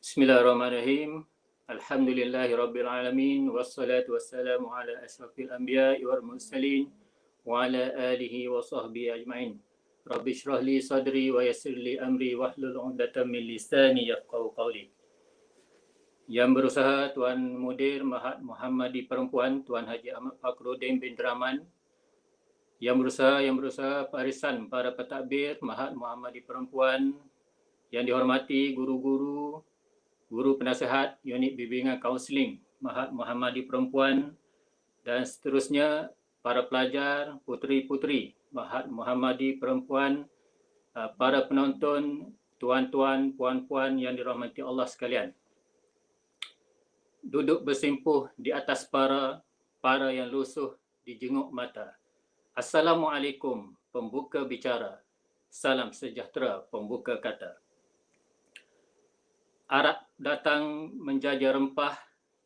Bismillahirrahmanirrahim. Alhamdulillahi rabbil alamin wassalatu wassalamu ala asyrafil anbiya'i wal mursalin wa ala alihi wa sahbihi ajma'in. Rabbi shrah li sadri wa yassir li amri wahlul 'uqdatam min lisani yafqahu qawli. Yang berusaha Tuan Mudir Mahat Muhammadi Perempuan Tuan Haji Ahmad Fakhruddin bin Rahman. Yang berusaha barisan para pentadbir Mahat Muhammadi Perempuan. Yang dihormati guru-guru, guru penasihat unit bimbingan kaunseling Mahat Muhammadi Perempuan dan seterusnya para pelajar, puteri-puteri Mahat Muhammadi Perempuan, para penonton, tuan-tuan, puan-puan yang dirahmati Allah sekalian. Duduk bersimpuh di atas para yang lusuh dijenguk mata. Assalamualaikum, pembuka bicara. Salam sejahtera, pembuka kata. Arab datang menjajah rempah,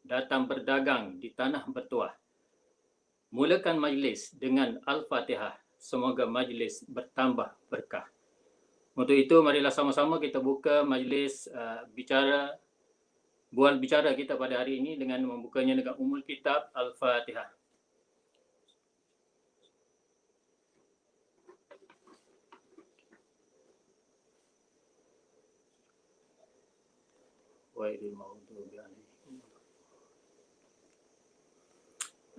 datang berdagang di tanah bertuah. Mulakan majlis dengan Al-Fatihah. Semoga majlis bertambah berkah. Untuk itu, marilah sama-sama kita buka majlis bual bicara kita pada hari ini dengan membukanya dengan Ummul Kitab Al-Fatihah.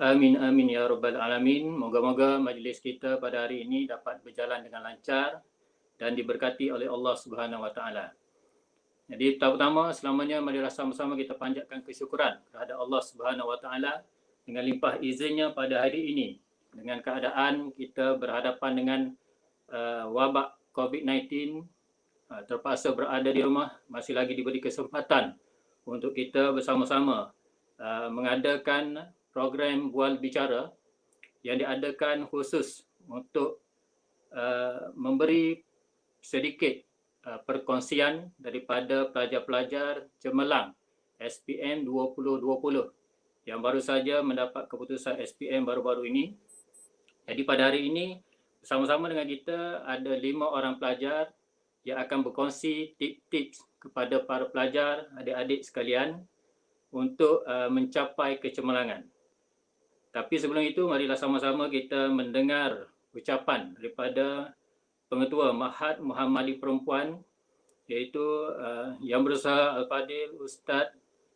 Amin amin ya rabbal alamin. Moga-moga majlis kita pada hari ini dapat berjalan dengan lancar dan diberkati oleh Allah Subhanahu wa taala. Jadi pertama selamanya marilah sama-sama kita panjatkan kesyukuran kepada Allah Subhanahu wa taala dengan limpah izinnya pada hari ini dengan keadaan kita berhadapan dengan wabak COVID-19, terpaksa berada di rumah, masih lagi diberi kesempatan untuk kita bersama-sama mengadakan program bual bicara yang diadakan khusus untuk memberi sedikit perkongsian daripada pelajar-pelajar cemerlang SPM 2020 yang baru saja mendapat keputusan SPM baru-baru ini. Jadi pada hari ini bersama-sama dengan kita ada 5 orang pelajar yang akan berkongsi tips-tips kepada para pelajar, adik-adik sekalian untuk mencapai kecemerlangan. Tapi sebelum itu, marilah sama-sama kita mendengar ucapan daripada Pengetua Mahat Muhammadi Perempuan, iaitu Yang Berusaha Al-Fadil Ustaz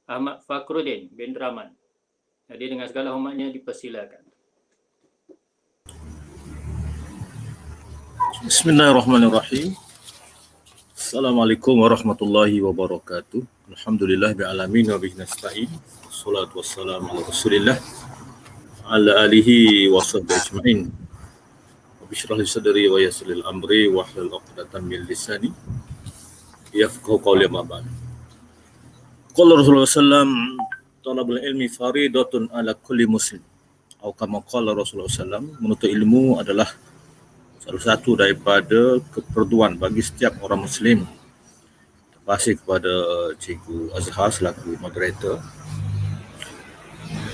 Ahmad Fakhruddin bin Rahman. Jadi dengan segala hormatnya dipersilakan. Bismillahirrahmanirrahim. Assalamualaikum warahmatullahi wabarakatuh. Alhamdulillah bi'alamin wa bihi nasta'in. Wassalatu wassalamu ala Rasulillah ala alihi wa sahbihi ajma'in. Bishrah li sadri wa yassir li amri wa hlul 'uqdatam min lisani yafqahu qawli ma ba'd. Qala Rasulullah sallam talabul ilmi faridatun ala kulli muslim. Atau kama qala Rasulullah sallam, menuntut ilmu adalah salah satu daripada keperluan bagi setiap orang Muslim. Terima kasih kepada Cikgu Azhar selaku moderator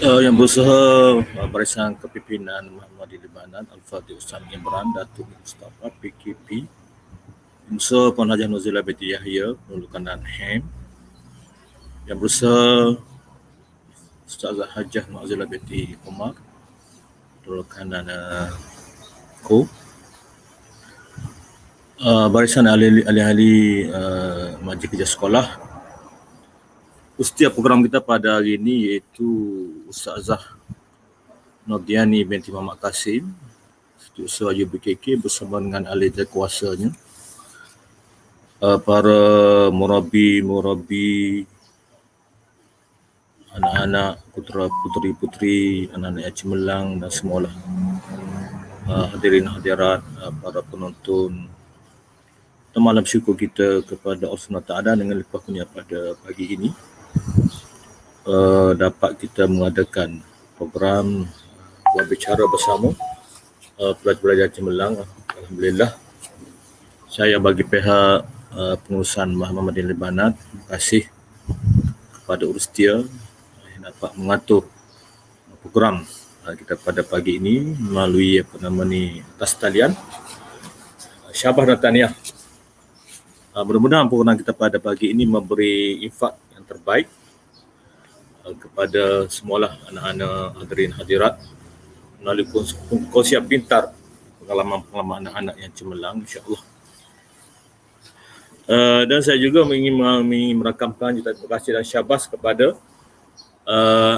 yang berusaha barisan kepimpinan Muhammadi Libanan Al-Fadhil Ustaz Imran Datuk Mustafa PKP, Unsur Puan Hajah Nuzila binti Yahya Penulukan dan HEM, yang berusaha Ustazah Hajah Nu'azilah binti Umar Penulukan dan Co, barisan ahli-ahli majlis kerja sekolah. Setiap program kita pada hari ini iaitu Ustazah Nordiani binti Muhammad Kasim, Setiausaha UBKK bersama dengan ahli kuasanya, para murabi, anak-anak, puteri-puteri, anak-anak yang cemerlang dan semualah, hadirin hadirat, para penonton. Malam syukur kita kepada Allah SWT dengan limpah kurnia pada pagi ini dapat kita mengadakan program bual bicara bersama pelajar-pelajar cemerlang. Alhamdulillah, saya bagi pihak pengurusan Muhammadiyah Libanan, terima kasih kepada Urustia yang dapat mengatur program kita pada pagi ini melalui atas talian. Syabas dan tahniah. Mudah-mudahan program kita pada pagi ini memberi yang terbaik kepada semualah anak-anak hadirin hadirat melalui konsep pintar pengalaman-pengalaman anak-anak yang cemerlang, insya-Allah. Dan saya juga ingin merakamkan terima kasih dan syabas kepada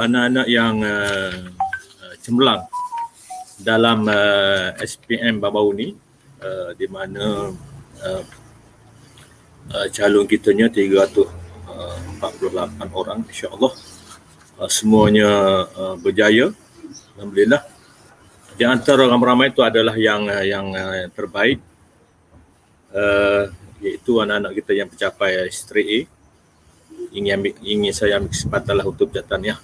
anak-anak yang cemerlang dalam SPM baru-baru ni, di mana calon kitanya 348 orang, insya-Allah. Semuanya berjaya, alhamdulillah. Di antara ramai-ramai itu adalah yang terbaik, iaitu anak-anak kita yang mencapai straight A. Ingin saya ambil kesempatan lah untuk bertanya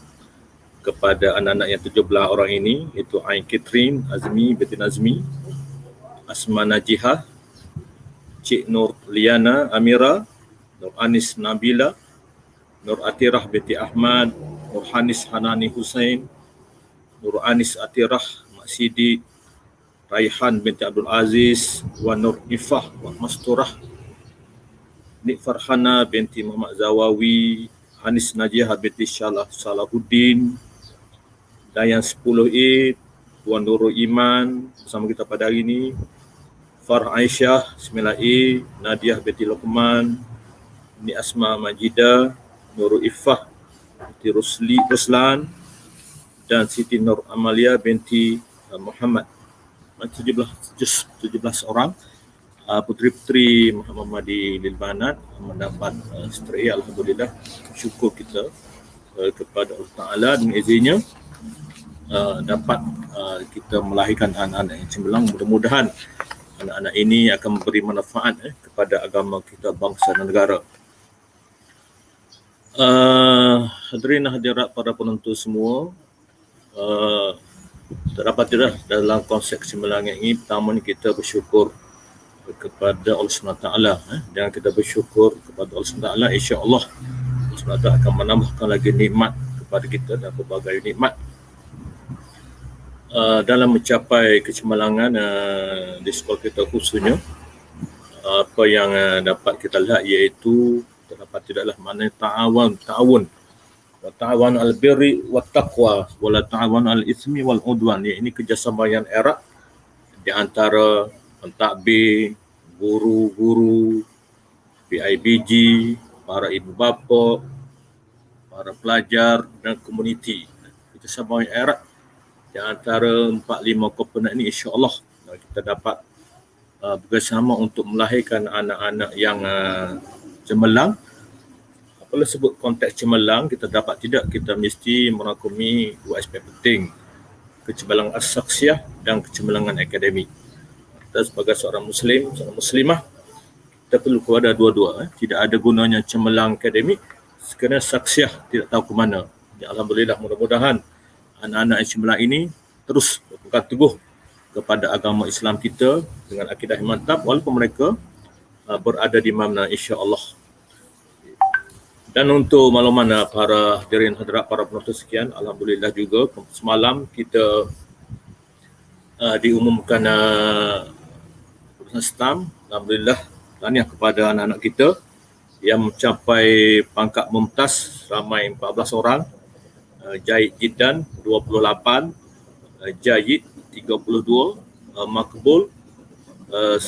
kepada anak-anak yang 17 orang ini, iaitu Ain Catherine Azmi binti Nazmi, Asma Najihah, Cik Nur Liana Amira, Nur Anis Nabila, Nur Atirah binti Ahmad, Nur Hanis Hanani Hussein, Nur Anis Atirah Mak Sidi, Raihan binti Abdul Aziz, Wan Nur Ifah Mak Masturah, Nik Farhana binti Muhammad Zawawi, Hanis Najihah binti Salahuddin, dan yang 10A Tuan Nurul Iman bersama kita pada hari ini, Farah Aisyah 9A, Nadiah binti Luqman, Nik Asma Majida, Nurul Ifah binti Ruslan, dan Siti Nur Amalia binti Muhammad. 17 orang puteri-puteri Muhammadi Lilbanat mendapat straight A, alhamdulillah. Syukur kita kepada Allah Taala dengan izinnya dapat kita melahirkan anak-anak yang cemerlang. Mudah-mudahan anak-anak ini akan memberi manfaat kepada agama kita, bangsa dan negara. Hadirin hadirat para penonton semua, terdapat tidak dalam konsep cemerlangan ini, pertama ni kita bersyukur kepada Allah SWT, dan kita bersyukur kepada Allah SWT, insya-Allah Allah SWT akan menambahkan lagi nikmat kepada kita dan berbagai nikmat dalam mencapai kecemerlangan di sekolah kita khususnya. Apa yang dapat kita lihat iaitu terdapat tidaklah mana ta'awun al-birri wat taqwa wala ta'awun al-itsmi wal udwan. Ini kerjasama yang erat di antara pentadbir, guru-guru, PIBG, para ibu bapa, para pelajar dan komuniti. Kerjasama yang erat di antara 4-5 komponen ini, insya-Allah kita dapat bersama untuk melahirkan anak-anak yang cemerlang. Apabila sebut konteks cemerlang, kita dapat tidak, kita mesti merangkumi dua aspek penting, kecemerlangan as-saksiyah dan kecemerlangan akademik. Kita sebagai seorang Muslim, seorang Muslimah, kita perlu kepada dua-dua. Tidak ada gunanya cemerlang akademik kerana saksiyah tidak tahu ke mana. Ya, alhamdulillah, mudah-mudahan anak-anak yang cemerlang ini terus berpegang teguh kepada agama Islam kita dengan akidah yang mantap walaupun mereka berada di mana, insya-Allah. Dan untuk makluman para hadirin hadirat, para penonton sekian, alhamdulillah juga semalam kita diumumkan keputusan STAM. Alhamdulillah, tahniah kepada anak-anak kita yang mencapai pangkat mumtaz ramai 14 orang, Jayid Jiddan 28, Jayid 32, Makbul 1,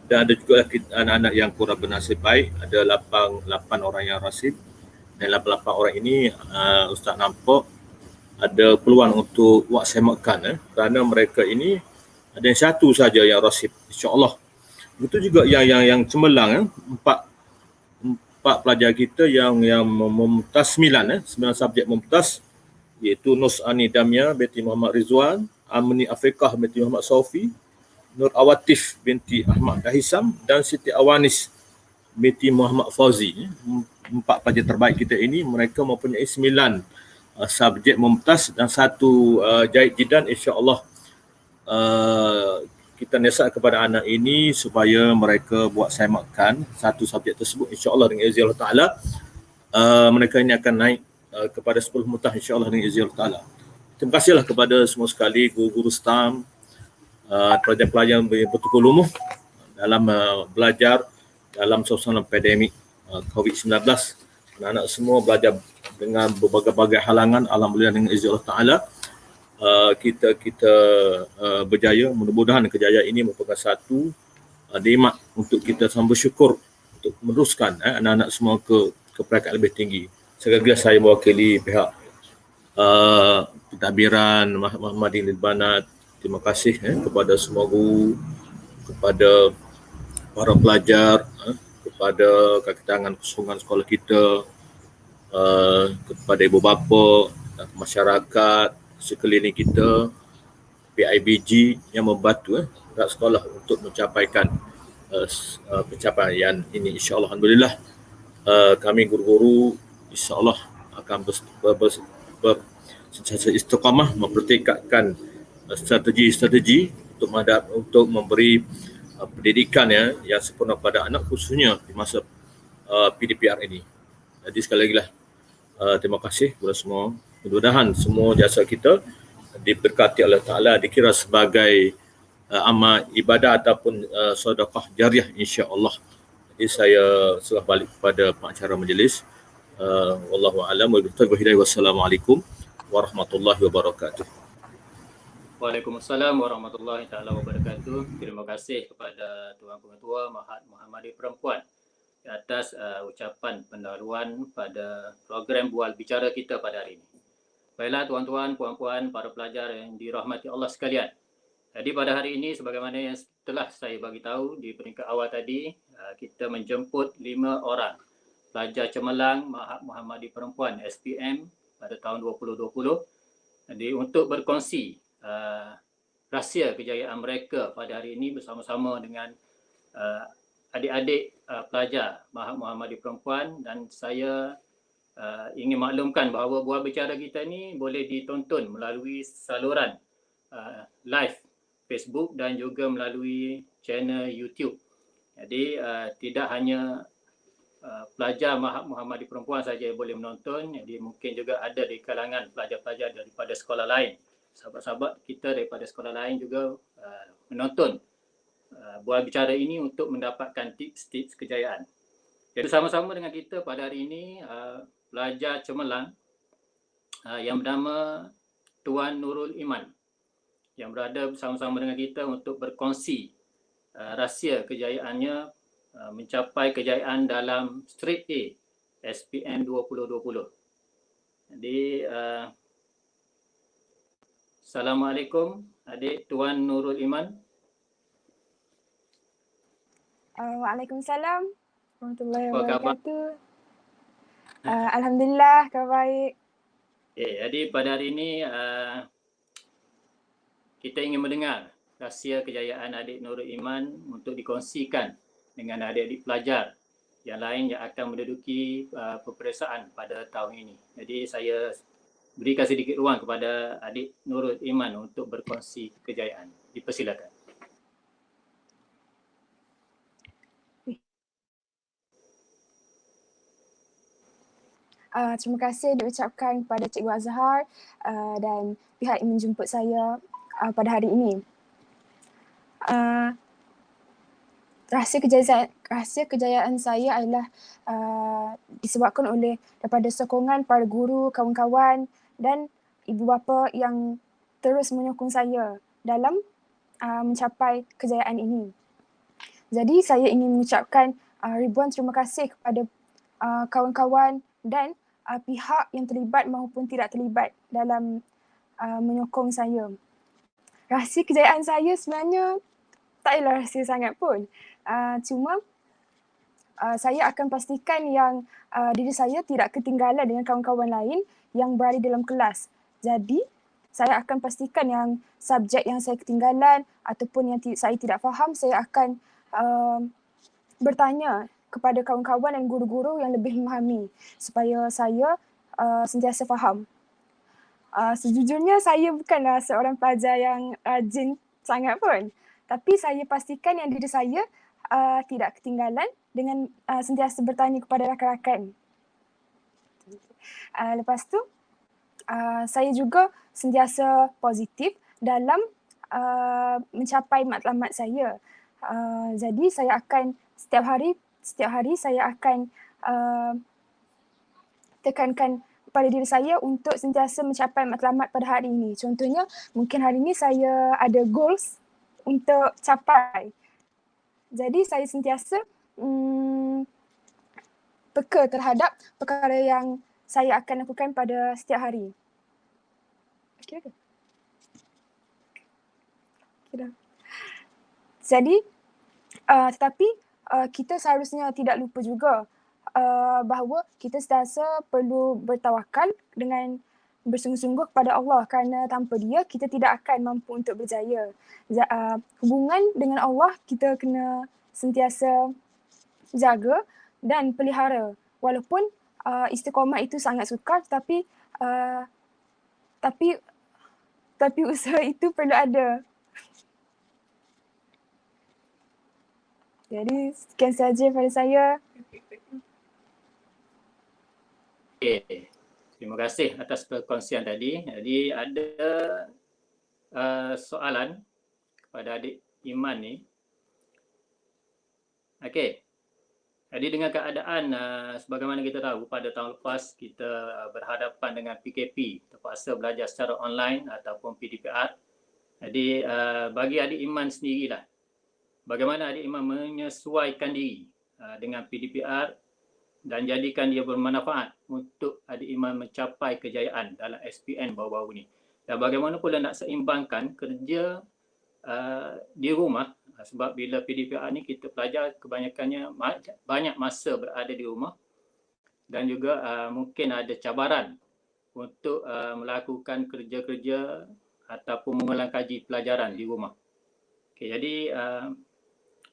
dan ada juga anak-anak yang kurang bernasib baik, ada 8 orang yang rasib, dan 8 orang ini Ustaz nampak ada peluang untuk waksemakan kerana mereka ini ada yang satu saja yang rasib, insya-Allah. Begitu juga yang cemerlang, 4 pelajar kita yang mumtaz 9 subjek mumtaz, iaitu Nus Ani Damia binti Muhammad Rizwan, Amni Afrikah binti Muhammad Saufi, Nur Awatif binti Ahmad Dahisam, dan Siti Awanis binti Muhammad Fauzi. 4 pelajar terbaik kita ini, mereka mempunyai 9 subjek mumtaz dan 1 Jayid Jiddan. InsyaAllah kita nasihat kepada anak ini supaya mereka buat semakan 1 subjek tersebut, insyaAllah dengan izin Allah Ta'ala. Mereka ini akan naik kepada 10 mutah, insyaAllah dengan izin Allah Ta'ala. Terima kasihlah kepada semua sekali, guru-guru STAM, pelajar-pelajar yang bertukar lumuh dalam belajar dalam suasana pandemik. COVID-19. Anak-anak semua belajar dengan berbagai-bagai halangan. Alhamdulillah dengan izin Allah Ta'ala, kita berjaya. Mudah-mudahan kejayaan ini merupakan satu nikmat untuk kita sama bersyukur untuk meneruskan anak-anak semua ke peringkat lebih tinggi. Sekali lagi saya mewakili pihak pentadbiran Muhammadiyah Banat. Terima kasih kepada semua guru, kepada para pelajar, kepada kaki tangan kesungan sekolah kita, kepada ibu bapa, masyarakat sekeliling kita, PIBG yang membantu pihak sekolah untuk mencapaikan pencapaian ini. InsyaAllah, alhamdulillah, kami guru-guru insyaAllah akan sentiasa istiqamah mempertekadkan strategi-strategi untuk memberi pendidikan yang sempurna pada anak, khususnya di masa PDPR ini. Jadi sekali lagi lah, terima kasih kepada semua. Mudah-mudahan semua jasa kita diberkati Allah Ta'ala, dikira sebagai amal ibadah ataupun sedekah jariah insya-Allah. Jadi saya serah balik kepada pengacara majlis. Wallahu a'lam wa bihi. Wassalamualaikum warahmatullahi wabarakatuh. Waalaikumsalam warahmatullahi taala wabarakatuh. Terima kasih kepada Tuan Pengetua Mahat Muhammadiyah Perempuan atas ucapan pendahuluan pada program Bual Bicara kita pada hari ini. Baiklah tuan-tuan, puan-puan, para pelajar yang dirahmati Allah sekalian. Jadi pada hari ini sebagaimana yang telah saya bagi tahu di peringkat awal tadi, kita menjemput 5 orang pelajar cemerlang Mahat Muhammadiyah Perempuan SPM pada tahun 2020. Jadi untuk berkongsi rahsia kejayaan mereka pada hari ini bersama-sama dengan adik-adik pelajar Mahat Muhammadiyah Perempuan, dan saya ingin maklumkan bahawa bual bicara kita ni boleh ditonton melalui saluran live Facebook dan juga melalui channel YouTube. Jadi tidak hanya pelajar Mahat Muhammadiyah Perempuan saja yang boleh menonton, jadi mungkin juga ada di kalangan pelajar-pelajar daripada sekolah lain. Sahabat-sahabat kita daripada sekolah lain juga menonton bual bicara ini untuk mendapatkan tips-tips kejayaan. Jadi sama-sama dengan kita pada hari ini pelajar cemerlang yang bernama Tuan Nurul Iman yang berada bersama-sama dengan kita untuk berkongsi rahsia kejayaannya mencapai kejayaan dalam Straight A SPM 2020. Jadi Assalamualaikum adik Tuan Nurul Iman. Waalaikumsalam warahmatullahi Apa khabar? wabarakatuh. Alhamdulillah, khabar baik. Jadi pada hari ini kita ingin mendengar rahsia kejayaan adik Nurul Iman untuk dikongsikan dengan adik-adik pelajar yang lain yang akan menduduki peperiksaan pada tahun ini. Jadi saya berikan sedikit ruang kepada adik Nurul Iman untuk berkongsi kejayaan. Dipersilakan. Terima kasih diucapkan kepada Cikgu Azhar dan pihak yang menjemput saya pada hari ini. Rahsia kejayaan saya adalah disebabkan oleh daripada sokongan para guru, kawan-kawan dan ibu bapa yang terus menyokong saya dalam mencapai kejayaan ini. Jadi saya ingin mengucapkan ribuan terima kasih kepada kawan-kawan dan pihak yang terlibat maupun tidak terlibat dalam menyokong saya. Rahsia kejayaan saya sebenarnya tak adalah rahsia sangat pun. Cuma saya akan pastikan yang diri saya tidak ketinggalan dengan kawan-kawan lain yang berada dalam kelas. Jadi saya akan pastikan yang subjek yang saya ketinggalan ataupun yang saya tidak faham, saya akan bertanya kepada kawan-kawan dan guru-guru yang lebih memahami supaya saya sentiasa faham. Sejujurnya saya bukanlah seorang pelajar yang rajin sangat pun, tapi saya pastikan yang diri saya tidak ketinggalan dengan sentiasa bertanya kepada rakan-rakan. Lepas tu saya juga sentiasa positif dalam mencapai matlamat saya. Jadi saya akan setiap hari saya akan tekankan pada diri saya untuk sentiasa mencapai matlamat pada hari ini. Contohnya, mungkin hari ini saya ada goals untuk capai. Jadi saya sentiasa peka terhadap perkara yang saya akan lakukan pada setiap hari. Okay, okay. Okay, jadi, tetapi kita seharusnya tidak lupa juga bahawa kita sentiasa perlu bertawakal dengan bersungguh-sungguh kepada Allah, kerana tanpa Dia kita tidak akan mampu untuk berjaya. Hubungan dengan Allah kita kena sentiasa jaga dan pelihara. Walaupun istiqamah itu sangat sukar, tapi usaha itu perlu ada. Jadi sekian saja pada saya. Okay. Terima kasih atas perkongsian tadi. Jadi ada soalan kepada adik Iman ni. Okey. Jadi dengan keadaan sebagaimana kita tahu pada tahun lepas kita berhadapan dengan PKP, terpaksa belajar secara online ataupun PDPR. Jadi bagi adik Iman sendirilah, bagaimana adik Iman menyesuaikan diri dengan PDPR dan jadikan dia bermanfaat untuk adik Iman mencapai kejayaan dalam SPM baru-baru ni. Dan bagaimana pula nak seimbangkan kerja di rumah, sebab bila PDPR ni kita pelajar kebanyakannya banyak masa berada di rumah dan juga mungkin ada cabaran untuk melakukan kerja-kerja ataupun mengulang kaji pelajaran di rumah. Okay, jadi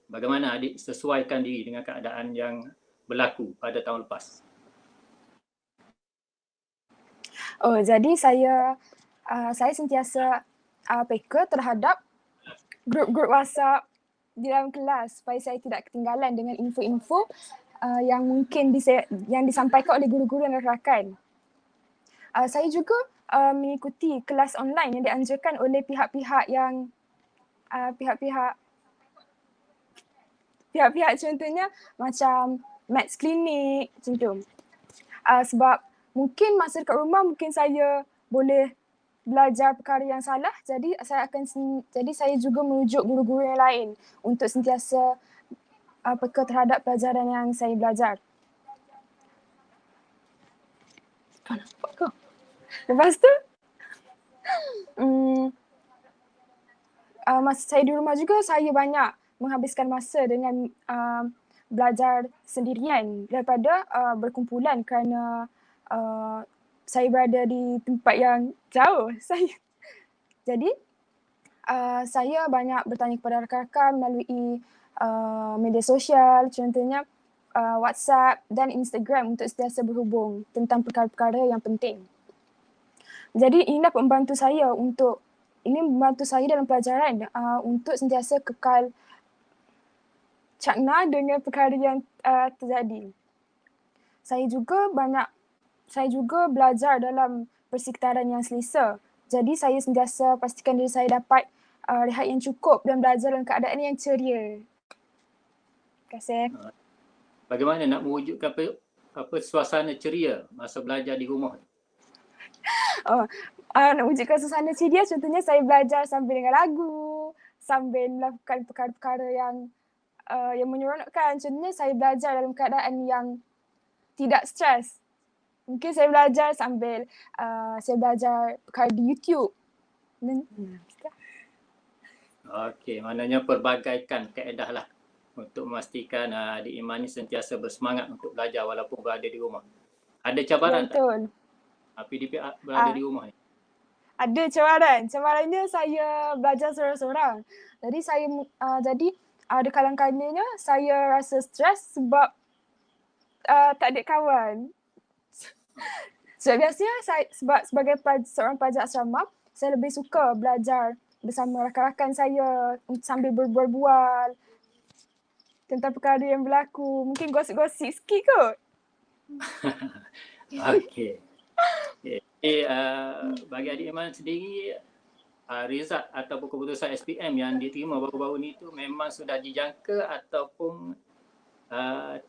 bagaimana adik sesuaikan diri dengan keadaan yang berlaku pada tahun lepas? Oh, jadi saya sentiasa peka terhadap grup-grup WhatsApp di dalam kelas supaya saya tidak ketinggalan dengan info-info yang mungkin yang disampaikan oleh guru-guru dan rakan-rakan. Saya juga mengikuti kelas online yang dianjurkan oleh pihak-pihak yang pihak-pihak contohnya macam Maths Clinic macam tu. Sebab mungkin masa dekat rumah mungkin saya boleh belajar perkara yang salah, jadi saya juga merujuk guru-guru yang lain untuk sentiasa peka terhadap pelajaran yang saya belajar. Kau nampak kau? Lepas tu masa saya di rumah juga saya banyak menghabiskan masa dengan belajar sendirian daripada berkumpulan, kerana saya berada di tempat yang jauh. Jadi saya banyak bertanya kepada rakan-rakan melalui media sosial, contohnya WhatsApp dan Instagram untuk sentiasa berhubung tentang perkara-perkara yang penting. Jadi ini dapat membantu saya dalam pelajaran untuk sentiasa kekal cakna dengan perkara yang terjadi. Saya juga belajar dalam persekitaran yang selesa. Jadi saya sentiasa pastikan diri saya dapat rehat yang cukup dan belajar dalam keadaan yang ceria. Terima kasih. Bagaimana nak mewujudkan suasana ceria masa belajar di rumah? Nak wujudkan suasana ceria, contohnya saya belajar sambil dengar lagu, sambil melakukan perkara-perkara yang menyeronokkan. Contohnya saya belajar dalam keadaan yang tidak stres. Mungkin saya belajar sambil saya belajar perkara di YouTube. Okey, maknanya perbagaikan kaedah lah untuk memastikan adik Iman ni sentiasa bersemangat untuk belajar walaupun berada di rumah. Ada cabaran Betul. tak? PDPR berada di rumah ni? Ada cabaran. Cabarannya saya belajar seorang-seorang. Jadi ada kadang-kadangnya saya rasa stres sebab tak ada kawan. So biasanya sebab sebagai seorang pelajar asrama, saya lebih suka belajar bersama rakan-rakan saya sambil berbual-bual tentang perkara yang berlaku. Mungkin gosip-gosip sikit kot. Okey. Jadi bagi adik Iman sendiri, result ataupun keputusan SPM yang diterima baru-baru ni tu memang sudah dijangka ataupun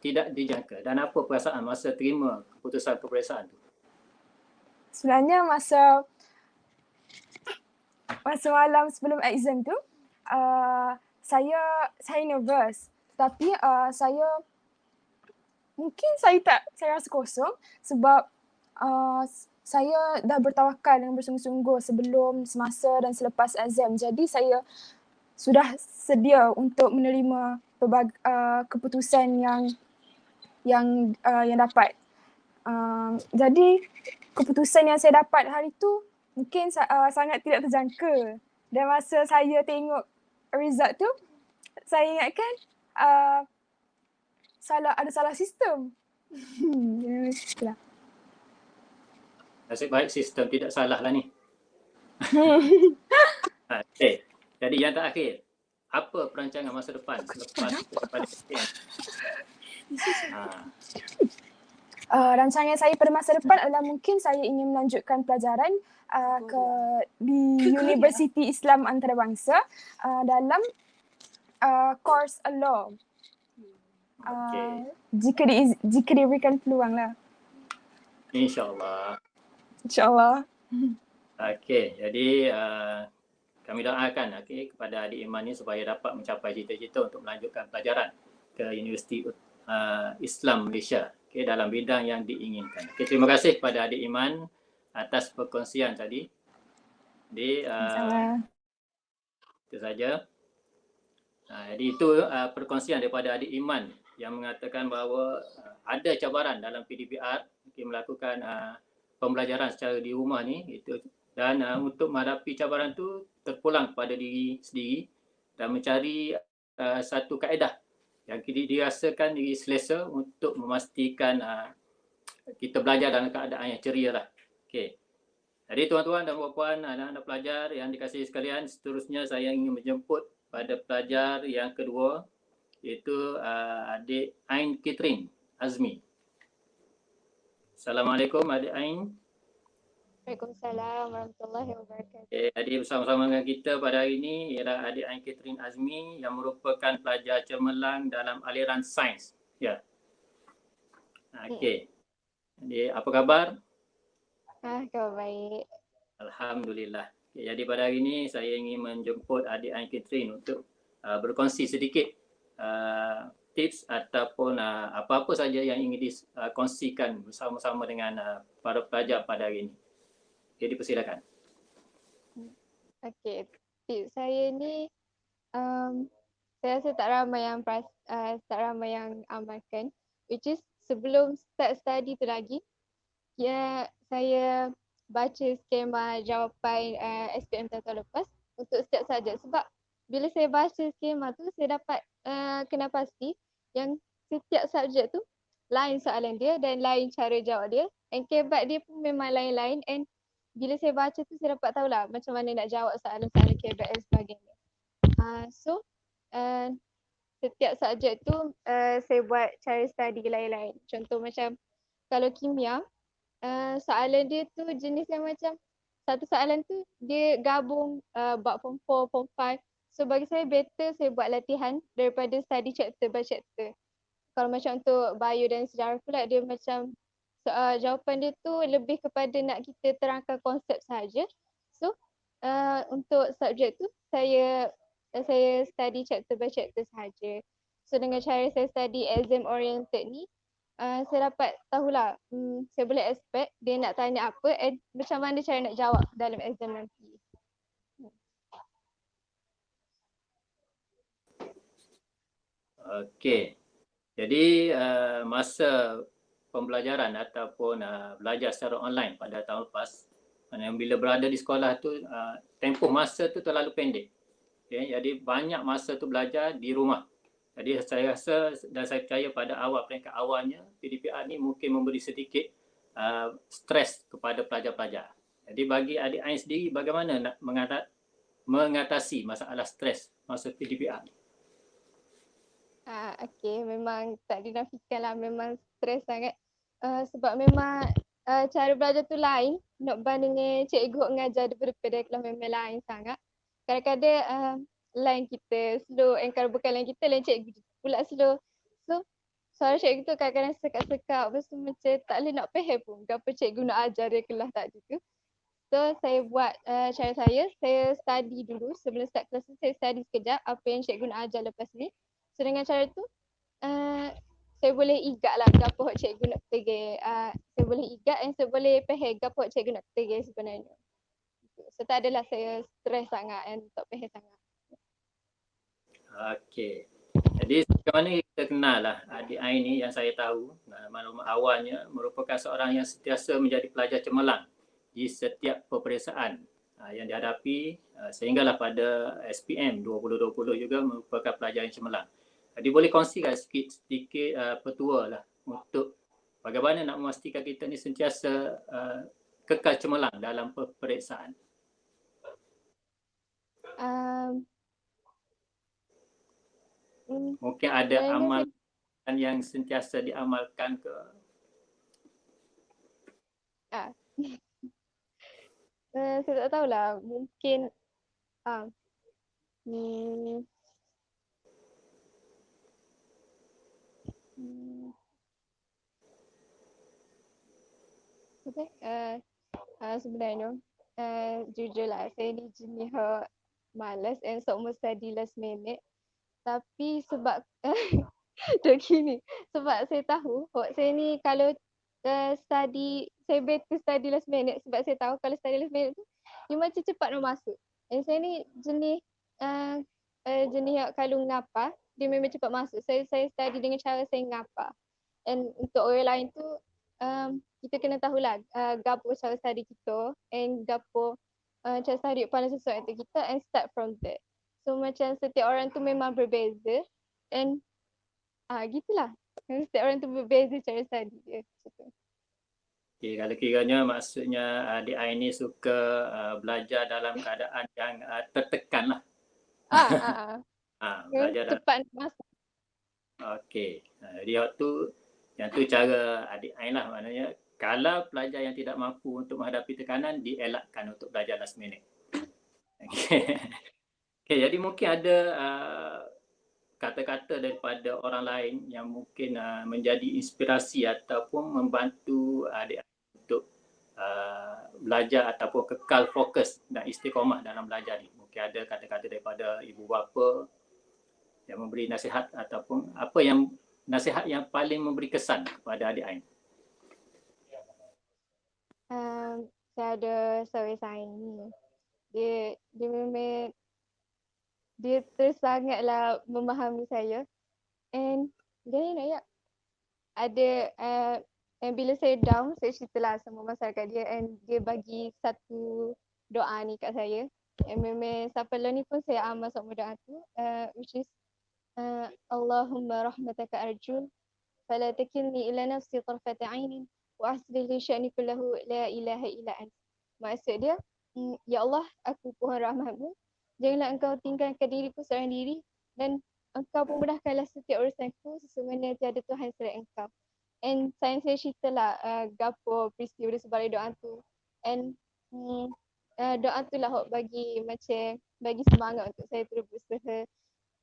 tidak dijangka, dan apa perasaan masa terima keputusan peperiksaan tu? Sebenarnya masa malam sebelum exam tu, saya nervous. Tapi saya rasa kosong sebab saya dah bertawakal dengan bersungguh-sungguh sebelum, semasa dan selepas exam. Jadi saya sudah sedia untuk menerima keputusan yang dapat. Jadi keputusan yang saya dapat hari tu mungkin sangat tidak terjangka. Dan masa saya tengok result tu, saya ingatkan ada salah sistem. Itulah. Nasib baik sistem tidak salah lah ni. Okay. Jadi yang terakhir, apa perancangan masa depan selepas daripada SPM? Rancangan saya pada masa depan adalah mungkin saya ingin melanjutkan pelajaran di Universiti Islam Antarabangsa dalam course law. Jika diberikan peluang lah. InsyaAllah. InsyaAllah. Okey, jadi kami doakan kepada adik Iman ni supaya dapat mencapai cita-cita untuk melanjutkan pelajaran ke Universiti Islam Malaysia dalam bidang yang diinginkan. Terima kasih kepada adik Iman atas perkongsian tadi. Jadi itu saja. Jadi itu perkongsian daripada adik Iman yang mengatakan bahawa ada cabaran dalam PDPR melakukan pembelajaran secara di rumah ni itu, dan untuk menghadapi cabaran tu terpulang kepada diri sendiri dan mencari satu kaedah yang dirasakan diri selesa untuk memastikan kita belajar dalam keadaan yang ceria lah. Okay. Jadi tuan-tuan dan puan-puan, anak-anak pelajar yang dikasihi sekalian, seterusnya saya ingin menjemput pada pelajar yang kedua, iaitu adik Ain Catherine Azmi. Assalamualaikum adik Ain. Waalaikumsalam warahmatullahi wabarakatuh. Adik bersama-sama dengan kita pada hari ini ialah adik Ain Catherine Azmi yang merupakan pelajar cemerlang dalam aliran sains. Ya. Okey. Adik, apa khabar? Khabar baik. Alhamdulillah. Okay, jadi pada hari ini saya ingin menjemput adik Ain Catherine untuk berkongsi sedikit tips ataupun apa-apa saja yang ingin dikongsikan bersama-sama dengan para pelajar pada hari ini. Jadi persilakan. Okey, tips saya ni saya rasa tak ramai yang amalkan, which is sebelum start study tu lagi, saya baca skema jawapan SPM tahun lepas untuk setiap subjek. Sebab bila saya baca skema tu, saya dapat kena pasti yang setiap subjek tu lain soalan dia dan lain cara jawab dia, and kebat dia pun memang lain-lain, and bila saya baca tu saya dapat tahulah macam mana nak jawab soalan-soalan kebat dan sebagainya. So setiap subjek tu saya buat cara study lain-lain. Contoh macam kalau kimia, soalan dia tu jenis yang macam satu soalan tu dia gabung buat form 4, form 5. So bagi saya better saya buat latihan daripada study chapter by chapter. Kalau macam untuk bio dan sejarah pula, dia macam jawapan dia tu lebih kepada nak kita terangkan konsep sahaja. So untuk subjek tu saya study chapter by chapter sahaja. So dengan cara saya study exam oriented ni, saya dapat tahulah saya boleh expect dia nak tanya apa and macam mana cara nak jawab dalam exam nanti. Okey. Jadi masa pembelajaran ataupun belajar secara online pada tahun lepas, bila berada di sekolah tu tempoh masa tu terlalu pendek. Okay, jadi banyak masa tu belajar di rumah. Jadi saya rasa dan saya percaya pada peringkat awalnya PDPR ni mungkin memberi sedikit stres kepada pelajar-pelajar. Jadi bagi adik Ain sendiri, bagaimana nak mengatasi masalah stres masa PDPR ni? Okey, memang tak dinafikan lah, memang stres sangat. Sebab memang cara belajar tu lain, nak bandingkan cikgu mengajar daripada kelas memang lain sangat. Kadang-kadang line kita slow, and kalau bukan line kita, line cikgu pula slow. So suara cikgu tu kadang-kadang sekak-sekak, lepas tu macam tak boleh nak faham pun apa cikgu nak ajar dia kelas tadi tu. So saya buat cara saya study dulu sebelum start kelas tu, saya study sekejap apa yang cikgu nak ajar lepas ni. So dengan cara tu saya boleh igat lah apa hak cikgu nak petegih. Saya boleh igat dan saya boleh faham apa hak cikgu nak petegih sebenarnya. So tak adalah saya stres sangat dan tak faham sangat. Okey. Jadi bagaimana kita kenal lah adik Ain ni yang saya tahu maklumat awalnya merupakan seorang yang sentiasa menjadi pelajar cemerlang di setiap peperiksaan yang dihadapi sehinggalah pada SPM 2020 juga merupakan pelajar yang cemerlang. Jadi boleh kongsikan sedikit petua lah untuk bagaimana nak memastikan kita ni sentiasa kekal cemerlang dalam peperiksaan. Mungkin ada amalan yang sentiasa diamalkan ke? Saya tak tahulah, mungkin sebenarnya jujurlah saya ni jenis malas and semua study last minute. Tapi sebab tak gini, sebab saya tahu saya ni kalau study, saya better study last minute sebab saya tahu kalau study last minute tu dia macam cepat nak masuk. Dan saya ni jenis jenis kalau ngapa dia memang cepat masuk. Saya study dengan cara saya ngapa. And untuk orang lain tu kita kena tahulah gapo cara study kita and gapo cara study paling sesuai untuk kita and start from there. So macam setiap orang tu memang berbeza and gitulah. Setiap orang tu berbeza cara study dia. Okay, kalau kiranya maksudnya adik Ain ni suka belajar dalam keadaan yang tertekan lah. Belajar cepat masuk. Okey, jadi yang tu cara adik Ain lah, maknanya kalau pelajar yang tidak mampu untuk menghadapi tekanan dielakkan untuk belajar last minute. Okay, jadi mungkin ada kata-kata daripada orang lain yang mungkin menjadi inspirasi ataupun membantu adik untuk belajar ataupun kekal fokus dan istiqamah dalam belajar ni. Mungkin ada kata-kata daripada ibu bapa yang memberi nasihat ataupun apa yang nasihat yang paling memberi kesan kepada adik Ain. Saya ada saudara saya ni. Dia memang dia sangatlah memahami saya and dia ada bila saya down saya ceritalah sama masyarakat dia and dia bagi satu doa ni kat saya and memang sampai lah ni pun saya amal sama doa tu which is Allahumma rahmataka arju fala takilni ila nafsi tarfata ainin wa aslih li sya'ni kullahu la ilaha illa ant. Maksud dia, ya Allah, aku pohon rahmatmu, janganlah engkau tinggalkan diriku seorang diri dan engkau pun mudahkanlah setiap urusanku, sesungguhnya tiada Tuhan selain engkau. And saya ceritalah gapo peristiwa di sebalik doa tu. And doa tu lah bagi semangat untuk saya terus berusaha.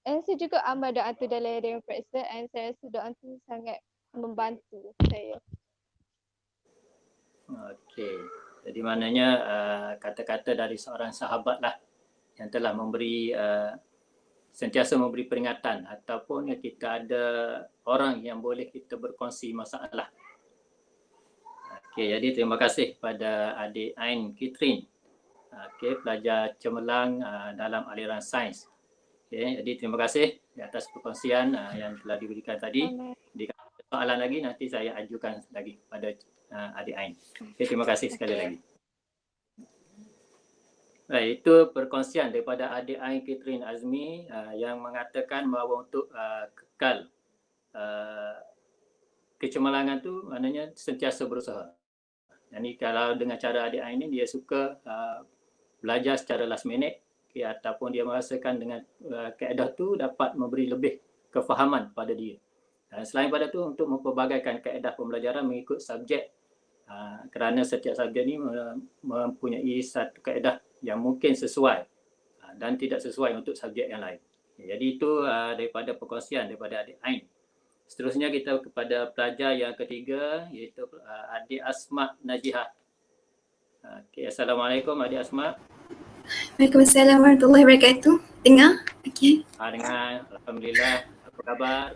And saya juga amal doa tu dalam periksa and saya rasa doa tu sangat membantu saya. Okey, jadi maknanya kata-kata dari seorang sahabat lah yang telah memberi sentiasa memberi peringatan ataupun kita ada orang yang boleh kita berkongsi masalah. Okey, jadi terima kasih pada adik Ain Catherine. Okey, pelajar cemerlang dalam aliran sains. Okey, jadi terima kasih di atas perkongsian yang telah diberikan tadi. Jika ada soalan lagi nanti saya ajukan lagi kepada adik Ain. Okey, terima kasih sekali lagi. Baik, itu perkongsian daripada adik Ain Catherine Azmi yang mengatakan bahawa untuk kekal kecemerlangan tu maknanya sentiasa berusaha. Jadi kalau dengan cara adik Ain ni dia suka belajar secara last minute ataupun dia merasakan dengan kaedah tu dapat memberi lebih kefahaman pada dia. Selain pada tu untuk mempelbagaikan kaedah pembelajaran mengikut subjek kerana setiap subjek ni mempunyai satu kaedah yang mungkin sesuai dan tidak sesuai untuk subjek yang lain. Jadi itu daripada perkongsian daripada adik Ain. Seterusnya kita kepada pelajar yang ketiga, iaitu adik Asma Najihah. Okay. Assalamualaikum adik Asma. Waalaikumsalam warahmatullahi wabarakatuh. Dengar? Okey. Dengan Alhamdulillah. Apa khabar?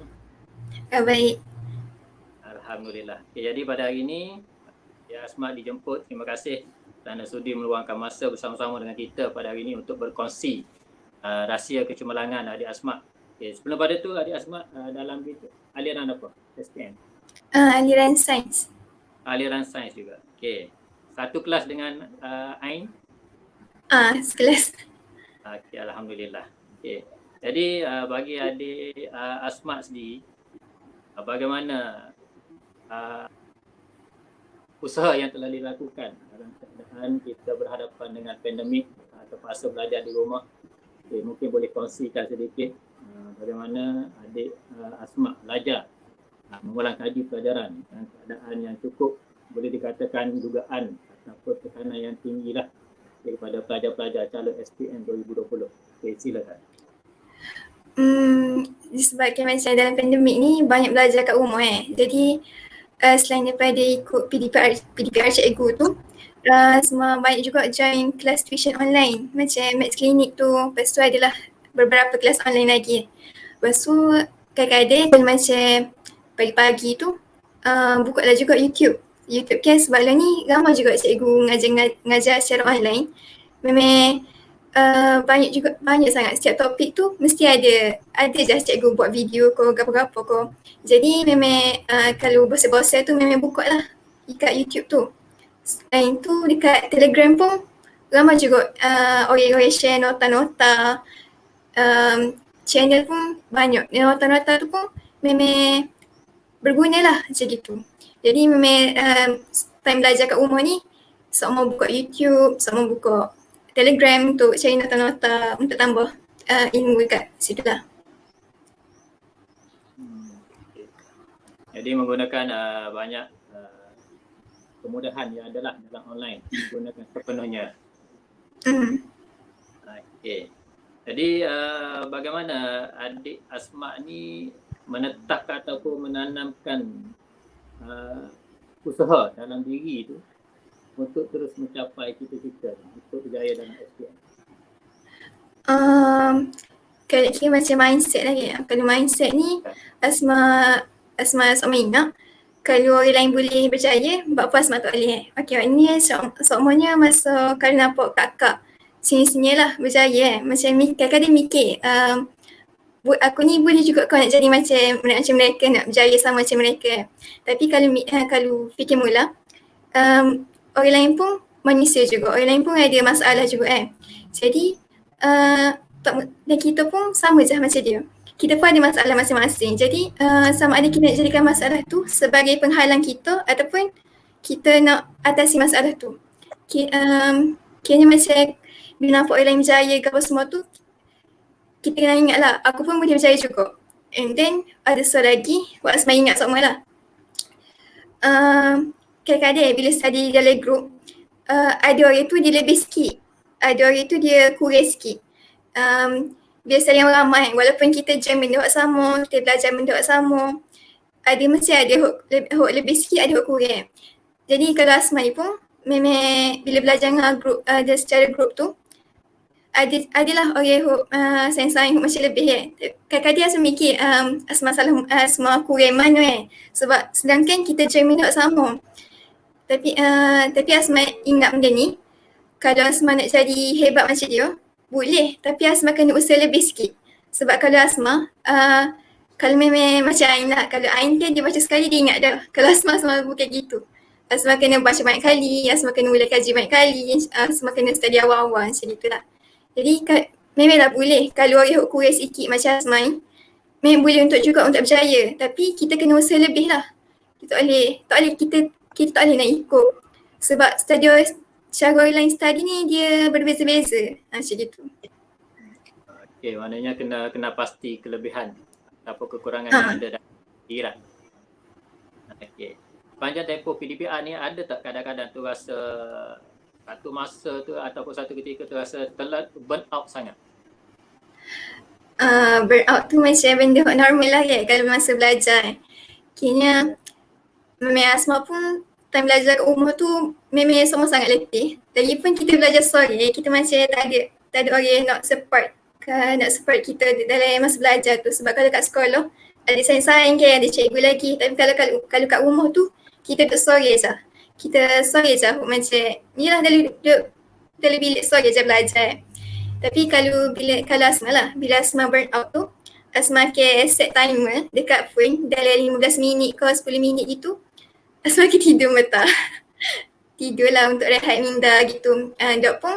Baik. Alhamdulillah. Okay, jadi pada hari ini ya Asma dijemput. Terima kasih kerana sudi meluangkan masa bersama-sama dengan kita pada hari ini untuk berkongsi rahsia kecemerlangan adik Asma. Okay, sebelum pada tu adik Asma dalam aliran apa? SPM? Aliran sains. Aliran sains juga. Okey. Satu kelas dengan Ain? Sekelas. Okey, alhamdulillah. Okey. Jadi bagi adik Asma sendiri, bagaimana usaha yang telah dilakukan dalam keadaan kita berhadapan dengan pandemik atau fasa belajar di rumah? Okay, mungkin boleh kongsikan sedikit bagaimana adik Asma belajar mengulang kaji pelajaran dalam keadaan yang cukup boleh dikatakan dugaan ataupun tekanan yang tinggi lah daripada pelajar-pelajar calon SPM 2020. Okay, silakan. Disebabkan macam dalam pandemik ni banyak belajar kat rumah Jadi selain daripada ikut PDPR cikgu tu, semua banyak juga join kelas tuition online macam Maths Clinic tu. Lepas tu adalah beberapa kelas online lagi. Lepas tu kadang-kadang kalau macam pagi-pagi tu buka lah juga YouTube kan, sebab lah ni ramai juga cikgu ngajar secara online. Memang banyak sangat setiap topik tu mesti ada je cikgu buat video ko apa-apa ko. Jadi memang kalau bosan-bosan tu memang buka lah dekat YouTube tu. Selain tu dekat Telegram pun ramai juga orang-orang share nota-nota. Channel pun banyak. Nota-nota tu pun memang berguna lah macam gitu. Jadi memang time belajar kat rumah ni semua buka YouTube, semua buka Telegram untuk cari nota-nota untuk tambah ilmu dekat situ lah. Okay. Jadi menggunakan banyak kemudahan yang adalah dalam online, menggunakan sepenuhnya. Okay. Jadi bagaimana adik Asma ni menetapkan ataupun menanamkan usaha dalam diri tu untuk terus mencapai cita-cita untuk berjaya dalam SPM? Kalau kira macam mindset lagi. Kalau mindset ni Asma ingat kalau orang lain boleh berjaya, buat apa Asma tak boleh Okay, ini semuanya masa kalau nampak kakak sini-sini lah berjaya macam kadang-kadang mikir aku ni boleh juga kau nak jadi macam mereka, nak berjaya sama macam mereka. Tapi kalau fikir mula, orang lain pun manusia juga, orang lain pun ada masalah juga Jadi dan kita pun sama je macam dia. Kita pun ada masalah masing-masing. Jadi sama ada kita nak jadikan masalah tu sebagai penghalang kita ataupun kita nak atasi masalah tu. Kiranya macam bila nampak orang lain berjaya ke apa semua tu, kita kena ingat lah, aku pun boleh berjaya juga. And then ada soal lagi, buat Asma ingat semua lah. Kadang-kadang bila study dalam group, ada orang tu dia lebih sikit, ada orang tu dia kurang sikit. Bila study yang ramai, walaupun kita jam benda sama, kita belajar benda sama, mesti ada hok lebih sikit, ada hok kurang. Jadi kalau Asma ni pun, memang bila belajar dengan group, secara group tu, adalah orang sains-sains macam lebih Kadang-kadang Asma mikir Asma kurang mana sebab sedangkan kita join benda sama. Tapi Asma ingat benda ni, kalau Asma nak jadi hebat macam dia, boleh, tapi Asma kena usaha lebih sikit. Sebab kalau Asma kalau memang macam Ain lah, kalau Ain kan dia baca sekali dia ingat dah. Kalau Asma bukan gitu. Asma kena baca banyak kali, Asma kena mula kaji banyak kali, Asma kena study awal-awal macam itulah. Jadi memanglah boleh kalau orang kurang sikit macam Asma ni, memang boleh untuk berjaya. Tapi kita kena usaha lebih lah. Kita tak boleh nak ikut. Sebab cara orang lain study ni dia berbeza-beza. Macam gitu. Okey, maknanya kena pasti kelebihan apa kekurangan yang ada dalam diri lah. Okey. Panjang tempoh PDPR ni ada tak kadang-kadang tu rasa satu masa tu ataupun satu ketika tu rasa burn out sangat? Burn out tu macam benda normal lah kalau masa belajar. Kiranya memang Asma pun time belajar kat rumah tu memang semua sangat letih. Lagipun kita belajar sore, kita macam tak ada orang yang nak support kita dalam masa belajar tu. Sebab kalau kat sekolah ada saing-saing ke, ada cikgu lagi. Tapi kalau kat rumah tu kita duduk sore je. Kita sore je macam yelah dalam bilik sore je belajar. Tapi kalau Asma lah, bila Asma burn out tu, Asma ke set timer dekat phone dalam 15 minit ke 10 minit gitu. Asma ke tidur mata. Tidur lah untuk rehat minda gitu. Dok pun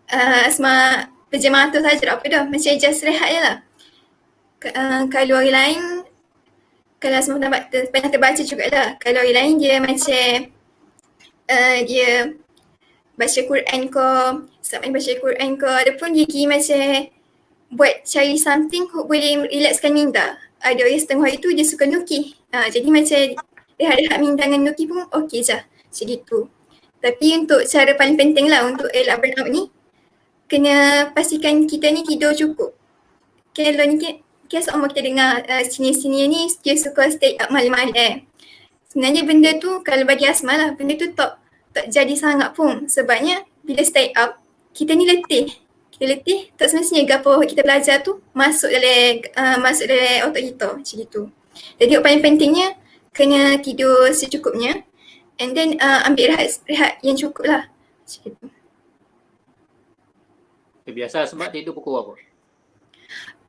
Asma pejam mata saja tak apa dah. Macam just rehat je lah. Kalau orang lain, kalau Asma pernah terbaca jugalah. Kalau orang lain dia macam dia baca Quran ke, sampai baca Quran ke, ataupun dia pergi macam buat cari something boleh relaxkan minda. Ada orang setengah hari tu dia suka nukih. Jadi macam rehat-rehat minda dengan nukih pun okey je. Macam gitu. Tapi untuk cara paling penting lah untuk elak burnout ni, kena pastikan kita ni tidur cukup. Kalau ni sama kita dengar senior-senior ni dia suka stay up malam-malam. Sebenarnya benda tu kalau bagi Asma lah, benda tu tak jadi sangat pun. Sebabnya bila stay up, kita ni letih. Kita letih, tak semestinya apa kita belajar tu masuk dalam otak kita macam gitu. Jadi yang paling pentingnya kena tidur secukupnya and then ambil rehat yang cukup lah. Macam gitu. Biasa sebab tidur pukul apa?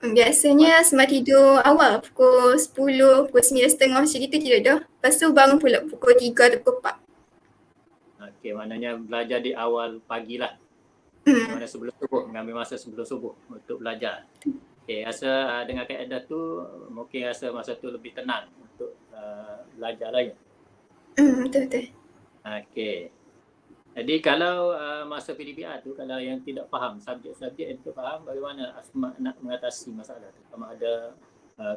Biasanya Asma tidur awal pukul 10, pukul 9.30 macam gitu tidur dah. Lepas tu bangun pula pukul 3 atau pukul 4. Okey, maknanya belajar di awal pagi lah. Mana sebelum subuh, mengambil masa sebelum subuh untuk belajar. Okey, rasa dengan kaedah tu mungkin rasa masa tu lebih tenang untuk belajar lagi. Betul-betul. Okey. Jadi kalau masa PDPR tu, kalau yang tidak faham subjek-subjek yang tidak faham, bagaimana Asma nak mengatasi masalah tu? Sama ada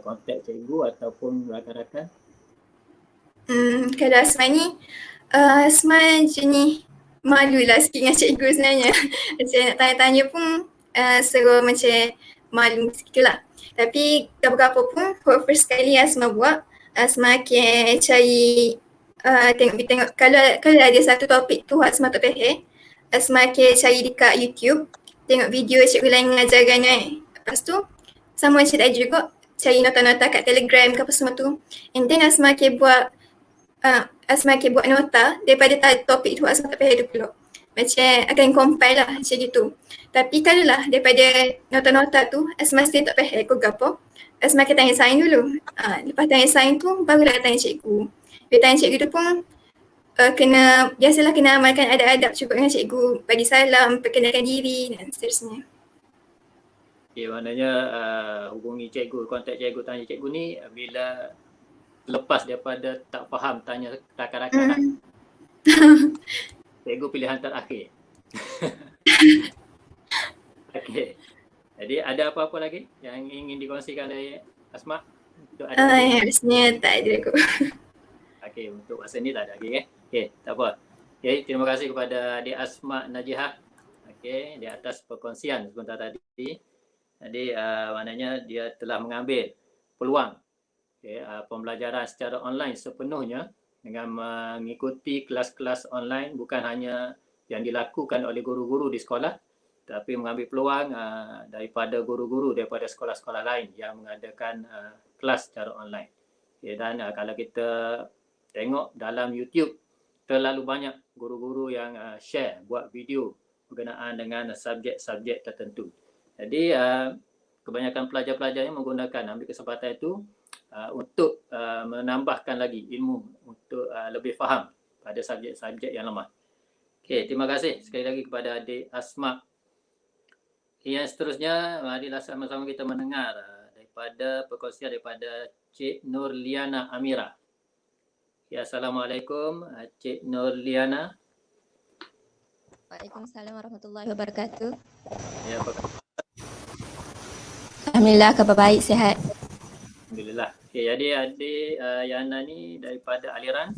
kontak cikgu ataupun rakan-rakan? Kalau Asma ni, Asma jenis malu lah sikit dengan cikgu sebenarnya. Macam nak tanya-tanya pun seru macam malu sikit lah. Tapi apa-apa pun, first sekali Asma buat, Asma akan cari tengok kalau ada satu topik tu Asma tak faham, Asma akan cari dekat YouTube, tengok video cikgu lain mengajar kan. Lepas tu sama macam tadi juga cari nota-nota kat Telegram ke apa semua tu. And then Asma akan buat nota daripada topik tu Asma tak faham tu pula. Macam akan compile lah macam gitu. Tapi kalau lah daripada nota-nota tu Asma still tak faham ke apa, Asma akan tanya sains dulu. Lepas tanya sains tu barulah tanya cikgu. Bila tanya cikgu tu pun biasalah kena amalkan adab-adab juga dengan cikgu, bagi salam, perkenalkan diri dan seterusnya. Okay, maknanya hubungi cikgu, kontak cikgu, tanya cikgu ni bila lepas daripada tak faham tanya rakan-rakan. Cikgu pilihan terakhir. Okey. Jadi ada apa-apa lagi yang ingin dikongsikan dari Asma? Rasanya tak ada kot. Okey, untuk masa ni tak ada lagi Okey, tak apa. Okey, terima kasih kepada Adik Asma Najihah. Okey, di atas perkongsian sebentar tadi. Jadi maknanya dia telah mengambil peluang pembelajaran secara online sepenuhnya dengan mengikuti kelas-kelas online, bukan hanya yang dilakukan oleh guru-guru di sekolah, tapi mengambil peluang daripada guru-guru daripada sekolah-sekolah lain yang mengadakan kelas secara online. Okay, dan kalau kita tengok dalam YouTube, terlalu banyak guru-guru yang share, buat video berkenaan dengan subjek-subjek tertentu. Jadi kebanyakan pelajar-pelajarnya ambil kesempatan itu untuk menambahkan lagi ilmu untuk lebih faham pada subjek-subjek yang lemah. Okey, terima kasih sekali lagi kepada Adik Asma. Yang seterusnya, marilah sama-sama kita mendengar daripada perkongsian daripada Cik Nurliana Amira. Ya, Assalamualaikum Cik Nurliana. Waalaikumsalam warahmatullahi wabarakatuh. Ya, apa khabar? Alhamdulillah, khabar baik, sihat. Alhamdulillah. Okey, jadi adik Yana ni daripada aliran?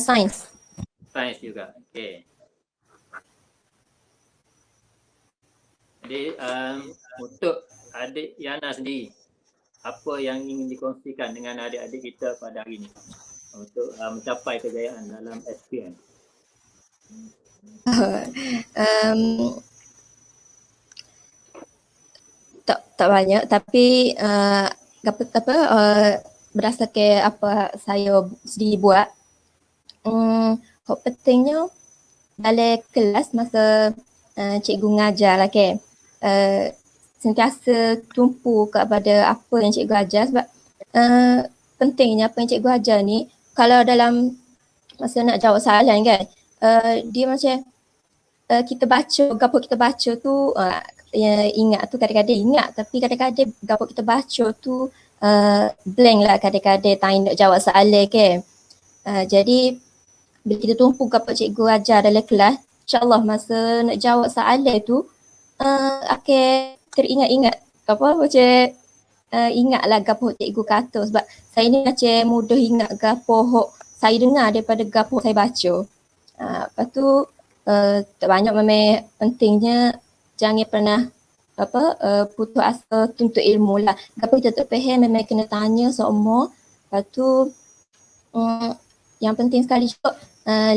Sains. Sains juga. Okey. Jadi untuk adik Yana sendiri, apa yang ingin dikongsikan dengan adik-adik kita pada hari ini untuk mencapai kejayaan dalam SPM? Tak banyak, tapi berdasarkan apa saya sendiri buat, pentingnya dalam kelas masa cikgu ngajar lah kan, sentiasa tumpu kepada apa yang cikgu ajar sebab pentingnya apa yang cikgu ajar ni kalau dalam masa nak jawab soalan kan, dia macam kita baca, gapo kita baca tu ingat tu kadang-kadang ingat, tapi kadang-kadang gapo kita baca tu blank lah kadang-kadang time nak jawab soalan kan. Jadi bila kita tumpu gapo cikgu ajar dalam kelas, insyaAllah masa nak jawab soalan tu akan teringat-ingat apa macam ingatlah gapo cikgu kata sebab saya ni macam mudah ingat gapo saya dengar daripada gapo saya baca. Lepas tu tak banyak memang pentingnya jangan pernah putus asa tuntut ilmu lah. Gapo kita tak faham memang kena tanya semua. Lepas tu yang penting sekali juga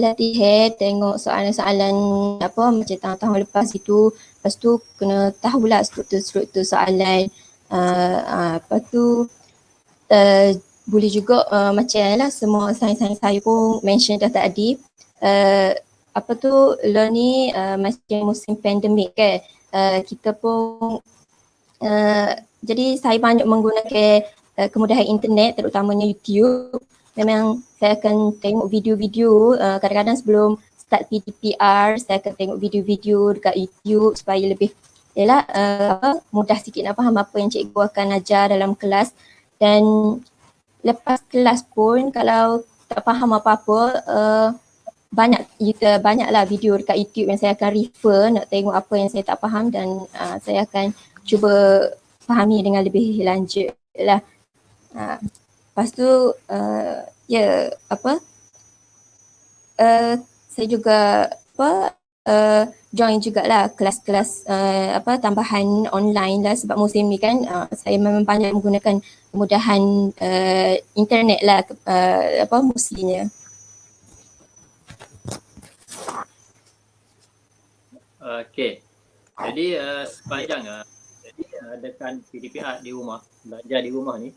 latihan tengok soalan-soalan apa macam tahun-tahun lepas itu. Lepas tu kena tahulah struktur soalan. Lepas tu boleh juga macam lah semua sains-sains saya pun mention dah tadi, apa tu learn ni macam musim pandemik kan, kita pun jadi saya banyak menggunakan kemudahan internet terutamanya YouTube. Memang saya akan tengok video-video kadang-kadang sebelum start PDPR saya akan tengok video-video dekat YouTube supaya lebih mudah sikit nak faham apa yang cikgu akan ajar dalam kelas. Dan lepas kelas pun kalau tak faham apa-apa, banyaklah video dekat YouTube yang saya akan refer nak tengok apa yang saya tak faham dan saya akan cuba fahami dengan lebih lanjut lah. Lepas tu saya juga join jugalah kelas-kelas tambahan online lah sebab musim ni kan saya memang banyak menggunakan kemudahan internet lah mestinya. Okey. Jadi sepanjang adakan PDPR di rumah, belajar di rumah ni,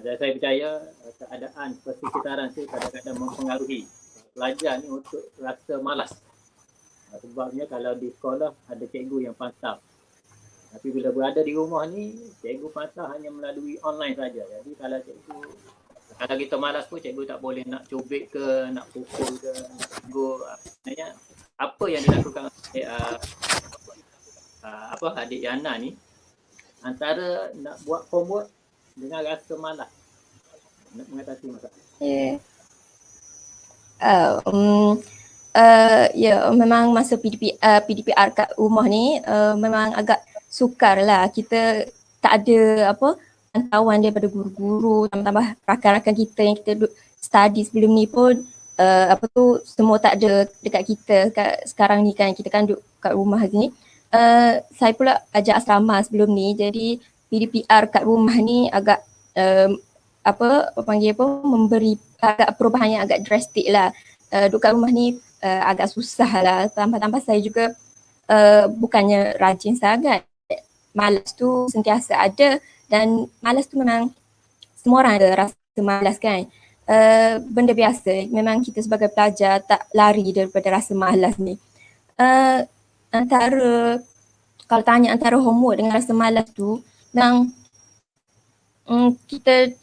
dan saya percaya keadaan persekitaran tu kadang-kadang mempengaruhi pelajar ni untuk rasa malas. Sebabnya kalau di sekolah ada cikgu yang pantau. Tapi bila berada di rumah ni, cikgu pantau hanya melalui online saja. Jadi kalau kita malas pun cikgu tak boleh nak cubit ke, nak pukul ke, nak tegur. Sebenarnya apa yang dilakukan oleh adik Yana ni antara nak buat homework dengan rasa malas nak mengatasi masalah. Memang masa PDPR kat rumah ni memang agak sukar lah. Kita tak ada pantauan daripada guru-guru, tambah rakan-rakan kita yang kita study sebelum ni pun semua tak ada dekat kita sekarang ni kan, kita kan duduk kat rumah ni. Saya pula ajar asrama sebelum ni, jadi PDPR kat rumah ni agak memberi agak perubahan yang agak drastik lah. Duduk kat rumah ni agak susah lah, tambah-tambah saya juga bukannya rajin sangat. Malas tu sentiasa ada dan malas tu memang semua orang ada rasa malas kan. Benda biasa, memang kita sebagai pelajar tak lari daripada rasa malas ni. Kalau tanya antara homework dengan rasa malas tu, memang kita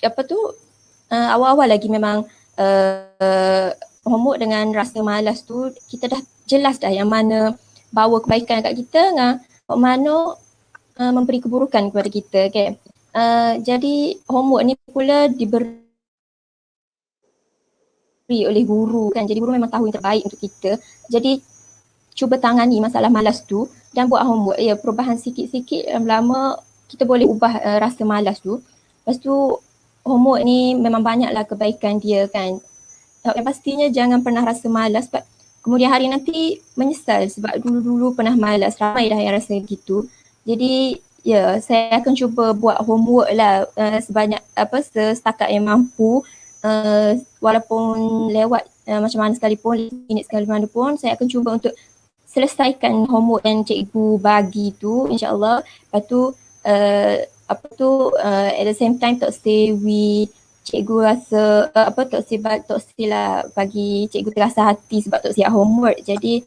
awal-awal lagi memang homework dengan rasa malas tu kita dah jelas dah yang mana bawa kebaikan kat kita dengan mana memberi keburukan kepada kita kan. Jadi homework ni pula diberi oleh guru kan, jadi guru memang tahu yang terbaik untuk kita. Jadi cuba tangani masalah malas tu dan buat homework. Perubahan sikit-sikit lama kita boleh ubah rasa malas tu. Lepas tu homework ni memang banyaklah kebaikan dia kan. Yang pastinya jangan pernah rasa malas sebab kemudian hari nanti menyesal sebab dulu-dulu pernah malas. Ramai dah yang rasa gitu. Jadi saya akan cuba buat homework lah sebanyak setakat yang mampu, walaupun lewat macam mana sekalipun, minit sekalipun pun, saya akan cuba untuk selesaikan homework yang cikgu bagi tu, insyaAllah. Lepas tu at the same time Tok Sewi, cikgu rasa Tok Si lah bagi cikgu terasa hati sebab Tok siap homework. Jadi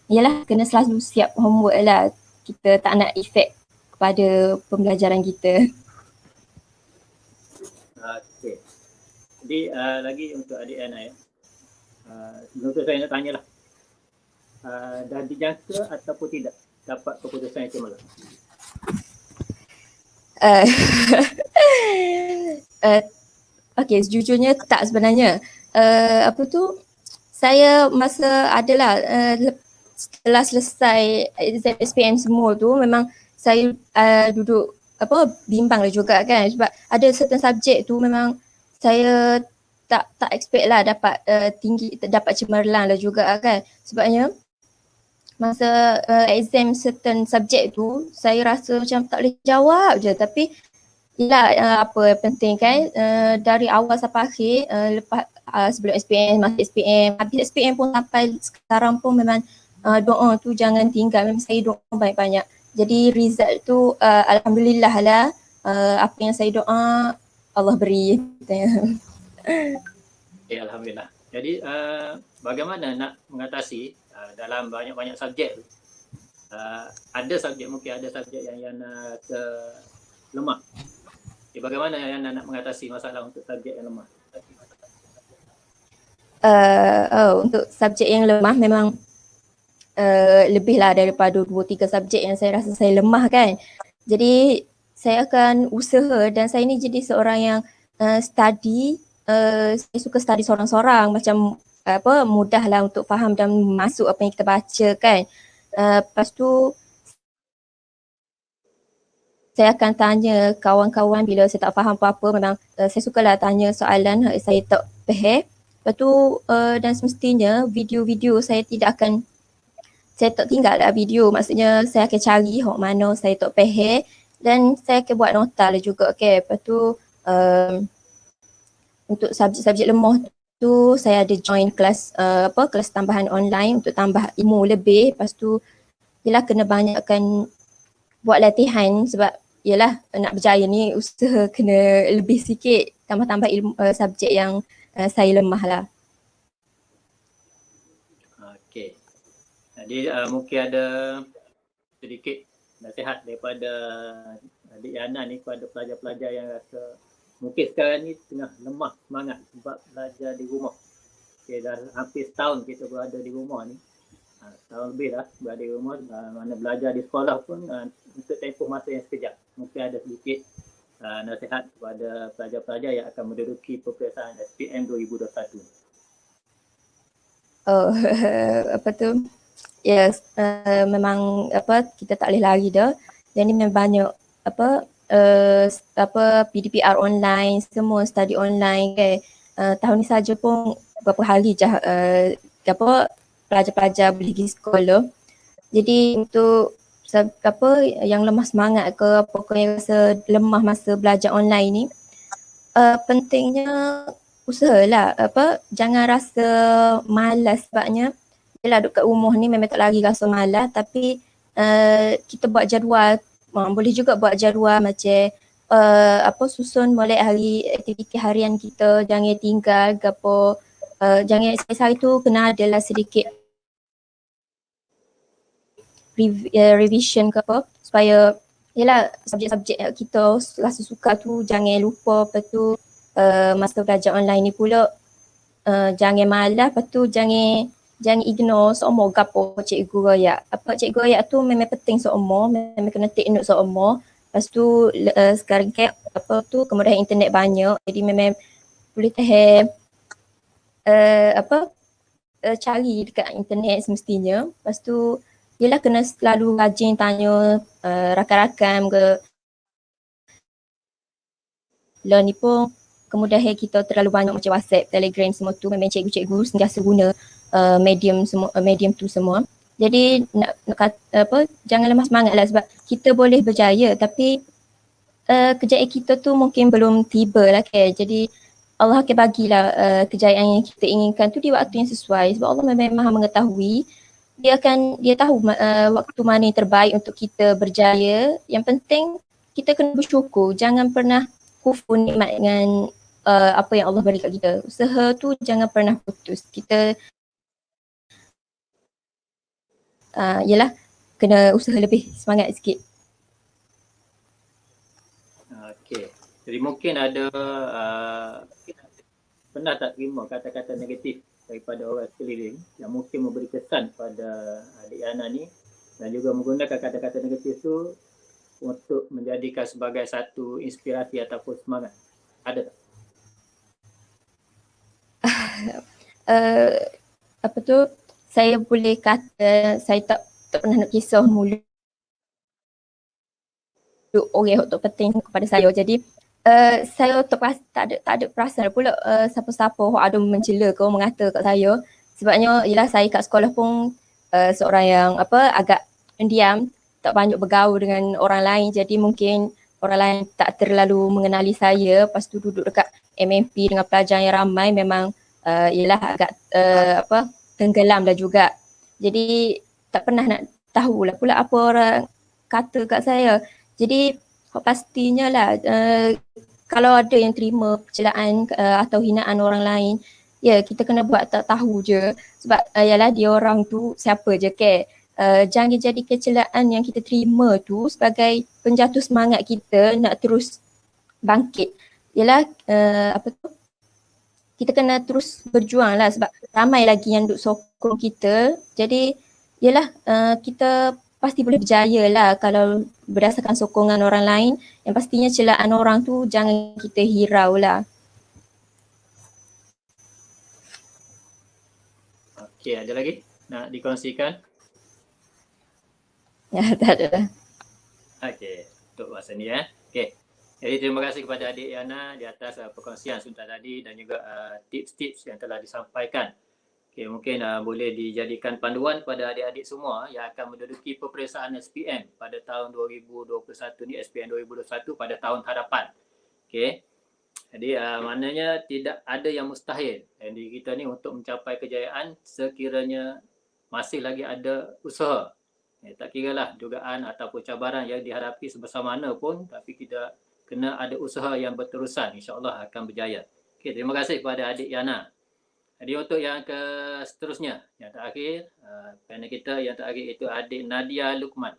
yalah, kena selalu siap homework lah. Kita tak nak efek kepada pembelajaran kita. Okey. Jadi lagi untuk adik Ana ya. Sebelum tu saya nak tanyalah. Dah dijangka ataupun tidak dapat keputusan yang cemerlang? Okey, sejujurnya tak sebenarnya. Saya masa adalah setelah selesai exam SPM semua tu, memang saya duduk bimbang lah juga kan, sebab ada certain subjek tu memang saya tak expect lah dapat tinggi, dapat cemerlang lah juga kan. Sebabnya masa exam certain subjek tu saya rasa macam tak boleh jawab je, tapi yelah, apa yang penting kan, dari awal sampai akhir, lepas sebelum SPM, masa SPM, habis SPM pun sampai sekarang pun memang doa tu jangan tinggal, memang saya doa banyak-banyak. Jadi result tu alhamdulillah lah, apa yang saya doa Allah beri. Ya, alhamdulillah. Jadi bagaimana nak mengatasi dalam banyak-banyak subjek tu? Ada subjek, mungkin ada subjek yang lemah. Jadi bagaimana Yana nak mengatasi masalah untuk subjek yang lemah? Untuk subjek yang lemah memang lebih lah daripada 2-3 subjek yang saya rasa saya lemah kan. Jadi saya akan usaha, dan saya ni jadi seorang yang study, saya suka study sorang-sorang, macam mudah lah untuk faham dan masuk apa yang kita baca kan. Lepas tu saya akan tanya kawan-kawan bila saya tak faham apa-apa, memang saya sukalah tanya soalan saya tak faham. Lepas tu dan semestinya video-video saya tak tinggal lah video, maksudnya saya akan cari hok mana saya tak faham dan saya akan buat nota lah juga. Okay. Lepas tu untuk subjek-subjek lemah tu saya ada join kelas kelas tambahan online untuk tambah ilmu lebih. Lepas tu yelah, kena banyakkan buat latihan, sebab yelah nak berjaya ni usaha kena lebih sikit tambah-tambah ilmu subjek yang saya lemah lah. Okey. Jadi mungkin ada sedikit nasihat daripada adik Yana ni kepada pelajar-pelajar yang rasa mungkin sekarang ni tengah lemah semangat sebab belajar di rumah. Okay, dah hampir setahun kita berada di rumah ni. Setahun lebih dah berada di rumah, mana belajar di sekolah pun untuk tempoh masa yang sekejap. Mungkin ada sedikit nasihat kepada pelajar-pelajar yang akan menduduki peperiksaan SPM 2021. Yes, memang kita tak boleh lari dah. Jadi memang banyak PDPR online, semua study online kan. Tahun ni saja pun berapa hari je pelajar-pelajar boleh pergi sekolah. Jadi untuk yang lemah semangat ke apa yang rasa lemah masa belajar online ni, pentingnya usahalah jangan rasa malas, sebabnya yelah duduk kat rumah ni memang tak lari rasa malas, tapi kita buat jadual, boleh juga buat jadual macam susun molek hari aktiviti harian kita, jangan tinggal ke apa, jangan sehari tu kena adalah sedikit revision ke apa, supaya yelah subjek-subjek kita rasa suka tu jangan lupa. Lepas tu masa belajar online ni pula jangan malas, lepas tu jangan ignore seumur gapo cikgu royak. Cikgu royak tu memang penting seumur, memang kena take note seumur. Lepas tu sekarang kan kemudahan internet banyak, jadi memang boleh tahan cari dekat internet semestinya. Lepas tu yelah kena selalu rajin tanya rakan-rakan ke. Lah ni pun kemudahan kita terlalu banyak macam WhatsApp, Telegram semua tu, memang cikgu-cikgu sentiasa guna medium tu semua. Jadi jangan lemah semangat lah sebab kita boleh berjaya tapi kejayaan kita tu mungkin belum tiba lah kan. Jadi Allah akan bagilah kejayaan yang kita inginkan tu di waktu yang sesuai sebab Allah memang Maha mengetahui. Dia tahu waktu mana yang terbaik untuk kita berjaya. Yang penting kita kena bersyukur, jangan pernah kufur nikmat dengan apa yang Allah beri kat kita. Usaha tu jangan pernah putus. Kita yelah kena usaha lebih, semangat sikit. Okey. Jadi mungkin ada pernah tak terima kata-kata negatif daripada orang sekeliling yang mungkin memberi kesan pada adik Yana ni dan juga menggunakan kata-kata negatif tu untuk menjadikan sebagai satu inspirasi ataupun semangat. Ada tak? Saya boleh kata saya tak pernah nak kisah mulu orang yang penting kepada saya. Jadi saya tak ada perasaan pula siapa-siapa yang ada mencela ke mengata kat saya. Sebabnya ialah saya kat sekolah pun seorang yang agak pendiam, tak banyak bergaul dengan orang lain. Jadi mungkin orang lain tak terlalu mengenali saya. Lepas tu duduk dekat MMP dengan pelajar yang ramai memang ialah agak tenggelam lah juga. Jadi tak pernah nak tahulah pula apa orang kata kat saya. Jadi pastinya lah kalau ada yang terima celaan atau hinaan orang lain, ya kita kena buat tak tahu je. Sebab yalah dia orang tu siapa je ke. Jangan jadi kecelaan yang kita terima tu sebagai penjatuh semangat kita nak terus bangkit. Yalah kita kena terus berjuang lah sebab ramai lagi yang duk sokong kita. Jadi yalah kita pasti boleh berjaya lah kalau berdasarkan sokongan orang lain. Yang pastinya celaan orang tu jangan kita hirau lah. Okey, ada lagi nak dikongsikan? Ya, tak ada lah. Okey, untuk masa ni Okey. Jadi terima kasih kepada adik Yana di atas perkongsian sebentar tadi dan juga tips-tips yang telah disampaikan. Okay, mungkin boleh dijadikan panduan kepada adik-adik semua yang akan menduduki peperiksaan SPM pada tahun 2021 ni, SPM 2021 pada tahun hadapan. Okay. Jadi maknanya tidak ada yang mustahil. Jadi kita ni untuk mencapai kejayaan sekiranya masih lagi ada usaha. Tak kira lah dugaan ataupun cabaran yang dihadapi sebesar mana pun, tapi kita kena ada usaha yang berterusan, insya-Allah akan berjaya. Okay, terima kasih kepada adik Yana. Jadi untuk yang seterusnya, yang terakhir, panel kita yang terakhir itu adik Nadia Lukman.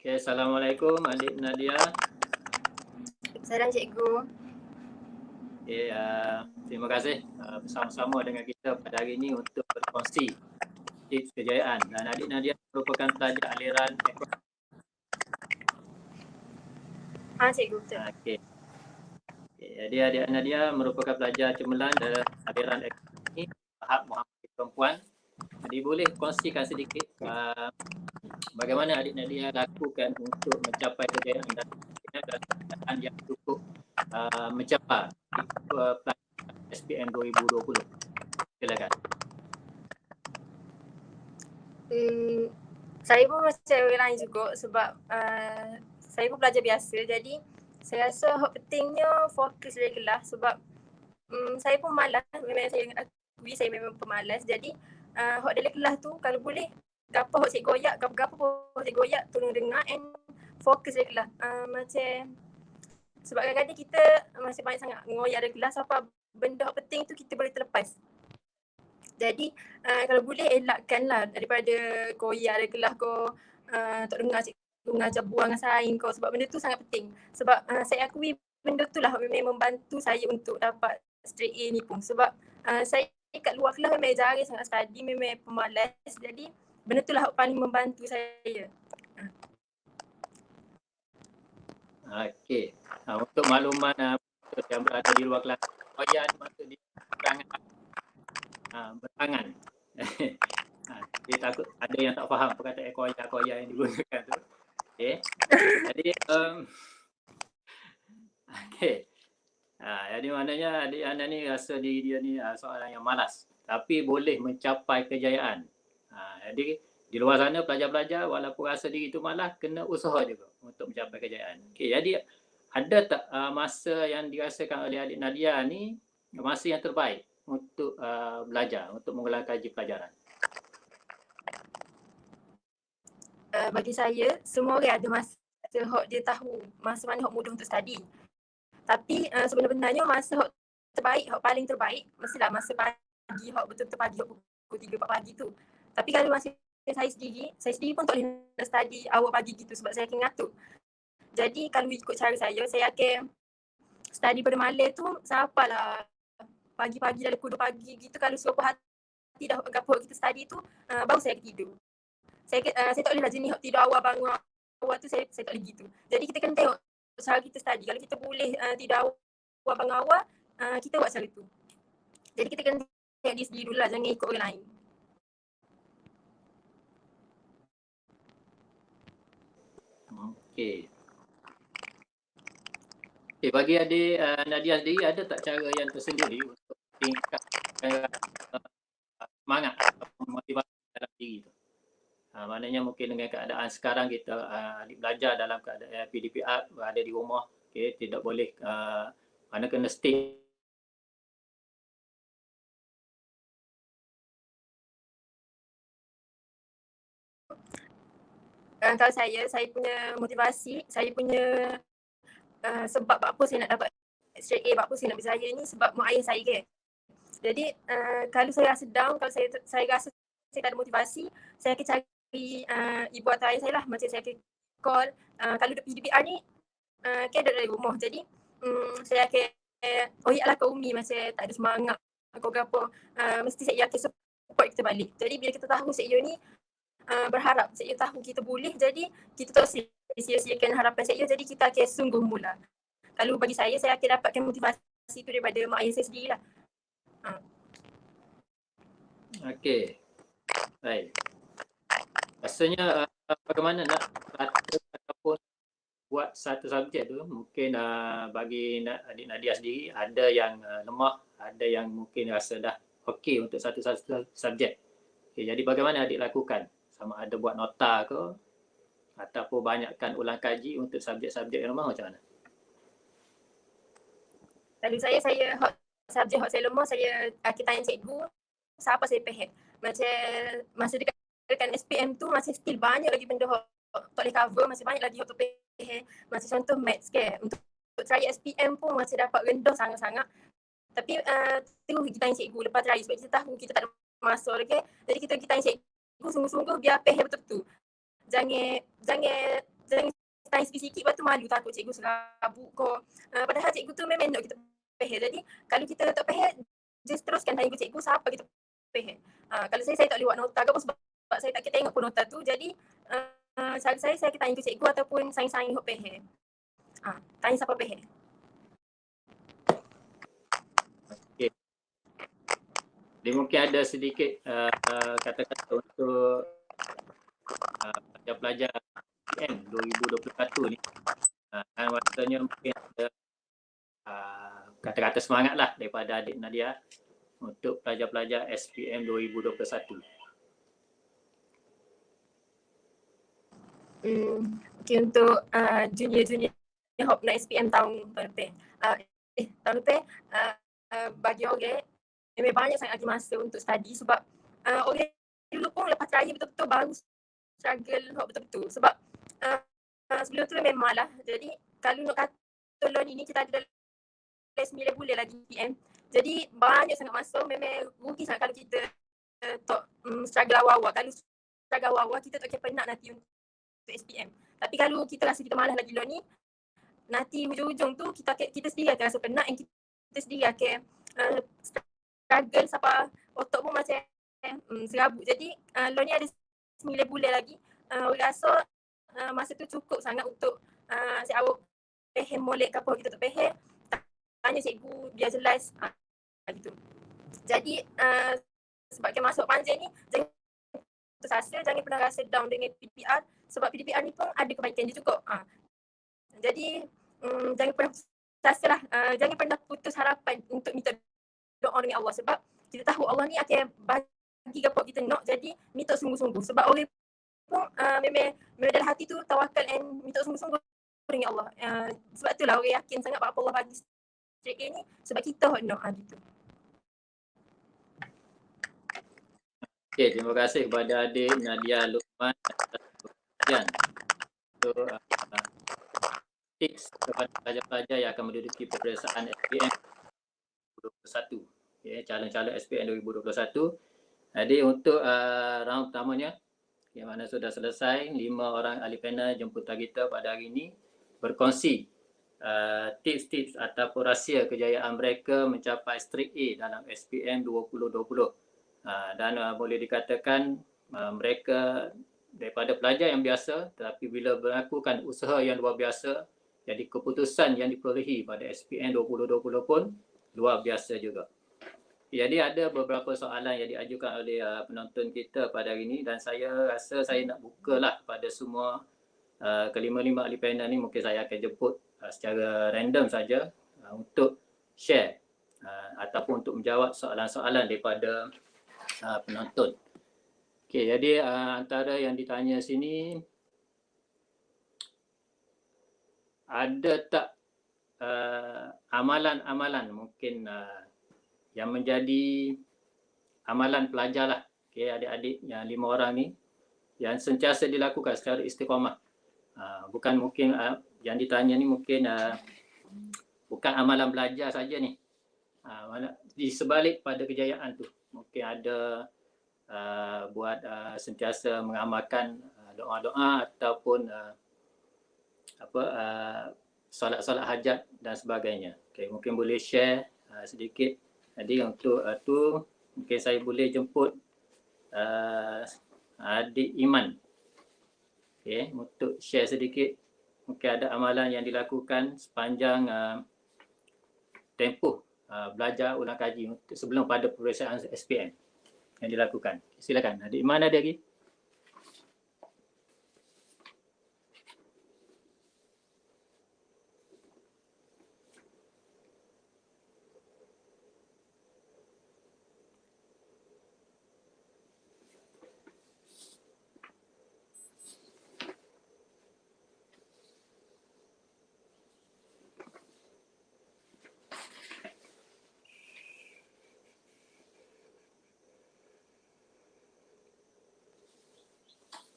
Okay, Assalamualaikum adik Nadia. Salam cikgu. Okay, terima kasih bersama-sama dengan kita pada hari ini untuk berkongsi tips kejayaan. Dan adik Nadia merupakan pelajar aliran ekonomi. Cikgu betul. Okay. Jadi adik Nadia merupakan pelajar cemerlang dalam aliran ekonomi Tahap Muhammad Perempuan. Jadi boleh kongsikan sedikit bagaimana adik Nadia lakukan untuk mencapai kejayaan dan kejayaan yang cukup mencapai SPM 2020. Silakan. Saya pun macam orang lain juga sebab saya pun pelajar biasa. Jadi saya rasa hak pentingnya fokus dari kelas sebab saya pun malas. Memang saya akui saya memang pemalas. Jadi hak dalam kelas tu kalau boleh gapo hak cikgu goyak, gapo hak cikgu goyak tolong dengar and fokus dari kelas. Macam sebab kadang-kadang kita masih banyak sangat ngoyak dalam kelas, apa benda penting tu kita boleh terlepas. Jadi kalau boleh elakkanlah daripada koyak dalam kelas kau, tak dengar cikgu mengajar buang saing kau sebab benda tu sangat penting. Sebab saya akui benda tu lah memang membantu saya untuk dapat straight A ni pun. Sebab saya kat luar kelas memang jarang sangat study, memang pemalas. Jadi benda tu lah paling membantu saya. Okey. Untuk makluman yang berada di luar kelas, koyak maksud di bertangan. Dia takut ada yang tak faham perkataan koyak yang digunakan tu. Okey. Jadi okey. Jadi maknanya adik anda ni rasa diri dia ni seorang yang malas. tapi boleh mencapai kejayaan. Jadi di luar sana pelajar-pelajar walaupun rasa diri itu malas, kena usaha juga untuk mencapai kejayaan. Okay, jadi ada tak masa yang dirasakan oleh adik Nadia ni masa yang terbaik untuk belajar, untuk mengulang kaji pelajaran? Bagi saya, semua orang ada masa hok dia tahu masa mana hok mudah untuk study. Tapi sebenarnya masa hok terbaik, hok paling terbaik mestilah masa pagi, hok betul-betul pagi, hok pukul 3-4 pagi tu. Tapi kalau masa saya sendiri pun tak boleh nak study awal pagi gitu sebab saya akan ngantuk. Jadi kalau ikut cara saya akan study pada malam tu sampailah pagi-pagi dalam pukul 2 pagi gitu. Kalau suruh hati dah gapo kita study tu baru saya tidur. Saya tak boleh lah jenis tidur awal bangun awal tu saya tak boleh gitu. Jadi kita kena tengok cara kita study. Kalau kita boleh tidur awal bangun awal, kita buat cara tu. Jadi kita kena tengok diri sendiri dulu lah, jangan ikut orang lain. Okey. Okay, bagi adik Nadia sendiri, ada tak cara yang tersendiri untuk tingkatkan semangat atau motivasi dalam diri tu? Maknanya mungkin dengan keadaan sekarang kita adik belajar dalam keadaan PDPR, berada di rumah, okay, tidak boleh mana kena stay. Kalau saya punya motivasi, saya punya sebab apa saya nak dapat straight A, apa saya nak berjaya ni sebab mak ayah saya ke. Jadi kalau saya rasa down, kalau saya rasa saya tak ada motivasi, saya akan cari ibu atau ayah saya lah. Macam saya akan call, kalau duduk PDPR ni kan duduk dari rumah. Jadi saya akan lah ke Umi masa tak ada semangat atau apa, mesti saya akan support kita balik. Jadi bila kita tahu Syed Yo ni berharap Syed Yo tahu kita boleh, jadi kita tak sia-siakan harapan Syed Yo, jadi kita akan sungguh mula. Kalau bagi saya akan dapatkan motivasi tu daripada mak ayah saya sendirilah. Okey. Baik. Rasanya bagaimana nak latih ataupun buat satu subjek tu, mungkin bagi adik Nadia sendiri ada yang lemah, ada yang mungkin rasa dah okey untuk satu subjek. Okay, jadi bagaimana adik lakukan? Sama ada buat nota ke ataupun banyakkan ulang kaji untuk subjek-subjek yang lemah, macam mana? Kalau saya subjek saya lemah, saya akan tanya cikgu siapa saya faham. Macam masa dekat SPM tu masih still banyak lagi benda tak boleh cover, masih banyak lagi untuk faham. Macam contoh maths ke, untuk try SPM pun masih dapat rendah sangat-sangat. Tapi terus kita tanya cikgu lepas try sebab kita tahu kita tak ada masa lagi. Jadi kita tanya cikgu sungguh-sungguh biar faham betul-betul. Jangan tanya sikit-sikit lepas tu malu takut cikgu serabut kau. Padahal cikgu tu memang nak kita faham. Jadi kalau kita tak faham, just teruskan tanya cikgu siapa kita faham. Kalau saya tak boleh buat nota ke sebab saya tak kira tengok pun nota tu. Jadi cara saya akan tanya ke cikgu ataupun saing-saing hok faham. Tanya siapa faham. Okey. Dia mungkin ada sedikit kata-kata untuk pelajar-pelajar SPM 2021 ni. Rasanya mungkin ada kata-kata semangat lah daripada adik Nadia untuk pelajar-pelajar SPM 2021. Okay, untuk junior hop nak SPM tahun lepas. Tahun lepas bagi orang memang banyak sangat lagi masa untuk study sebab orang dulu pun lepas raya betul-betul baru struggle hop betul-betul sebab sebelum tu memang lah. Jadi kalau nak kata loan ini kita ada 9 bulan lagi SPM. Jadi banyak sangat masa, memang rugi sangat kalau kita tak struggle awal-awal. Kalau struggle awal-awal kita tak kira penat nanti untuk SPM. Tapi kalau kita rasa kita malas lagi loan ni, nanti hujung-hujung tu kita sendiri akan rasa penat dan kita sendiri akan struggle sampai otak pun macam serabut. Jadi loan ni ada 9 bulan lagi. Rasa masa tu cukup sangat untuk si awak faham molek ke apa kita tak faham. Tanya cikgu biar jelas gitu. Jadi sebabkan masuk panjang ni jangan putus asa, jangan pernah rasa down dengan PDPR sebab PDPR ni pun ada kebaikan dia cukup. Jadi jangan pernah putus asa lah, jangan pernah putus harapan untuk minta doa dengan Allah sebab kita tahu Allah ni akan bagi gapo kita nak, jadi minta sungguh-sungguh. Sebab orang pun memang dalam hati tu tawakal and minta sungguh-sungguh dengan Allah. Sebab itulah orang yakin sangat apa Allah bagi straight ni, sebab kita nak gitu. Okey, terima kasih kepada adik Nadia Luqman atas perkongsian untuk tips kepada pelajar-pelajar yang akan menduduki peperiksaan SPM 2021. Okay, calon-calon SPM 2021. Jadi untuk round pertamanya, yang mana sudah selesai, 5 orang ahli panel jemputan kita pada hari ini berkongsi tips-tips ataupun rahsia kejayaan mereka mencapai straight A dalam SPM 2020. Dan boleh dikatakan mereka daripada pelajar yang biasa, tetapi bila melakukan usaha yang luar biasa, jadi keputusan yang diperolehi pada SPM 2020 pun luar biasa juga. Jadi ada beberapa soalan yang diajukan oleh penonton kita pada hari ini, dan saya rasa saya nak bukalah pada semua kelima-lima ahli panel ni. Mungkin saya akan jemput secara random saja untuk share ataupun untuk menjawab soalan-soalan daripada penonton. Okey, jadi antara yang ditanya sini, ada tak amalan-amalan mungkin yang menjadi amalan pelajar lah, okay, adik-adik yang 5 orang ni yang sentiasa dilakukan secara istiqamah. Bukan mungkin yang ditanya ni mungkin bukan amalan belajar saja ni. Di sebalik pada kejayaan tu mungkin ada buat sentiasa mengamalkan doa-doa ataupun solat-solat hajat dan sebagainya. Okay, mungkin boleh share sedikit. Jadi untuk tu mungkin saya boleh jemput adik Iman, okay, untuk share sedikit. Mungkin ada amalan yang dilakukan sepanjang tempoh belajar ulang kaji sebelum pada peperiksaan SPM yang dilakukan. Silakan adik Iman, ada lagi?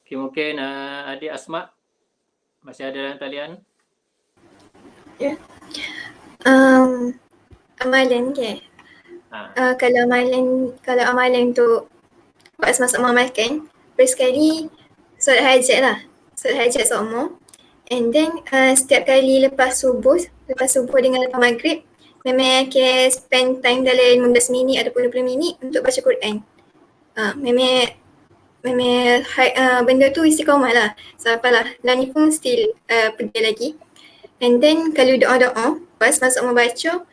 Okay, mungkin adik Asma masih ada dalam talian? Ya. Amalan ke? Kalau amalan tu buat semasa mengamalkan, first kali solat hajat lah. Solat hajat semua. And then setiap kali lepas subuh dengan lepas maghrib, memang akan spend time dalam 15 minit ataupun 20 minit untuk baca Quran. Memang benda tu istiqamah lah. Sampai lah. Dan ni pun still pergi lagi. And then kalau doa-doa, pas masuk membaca,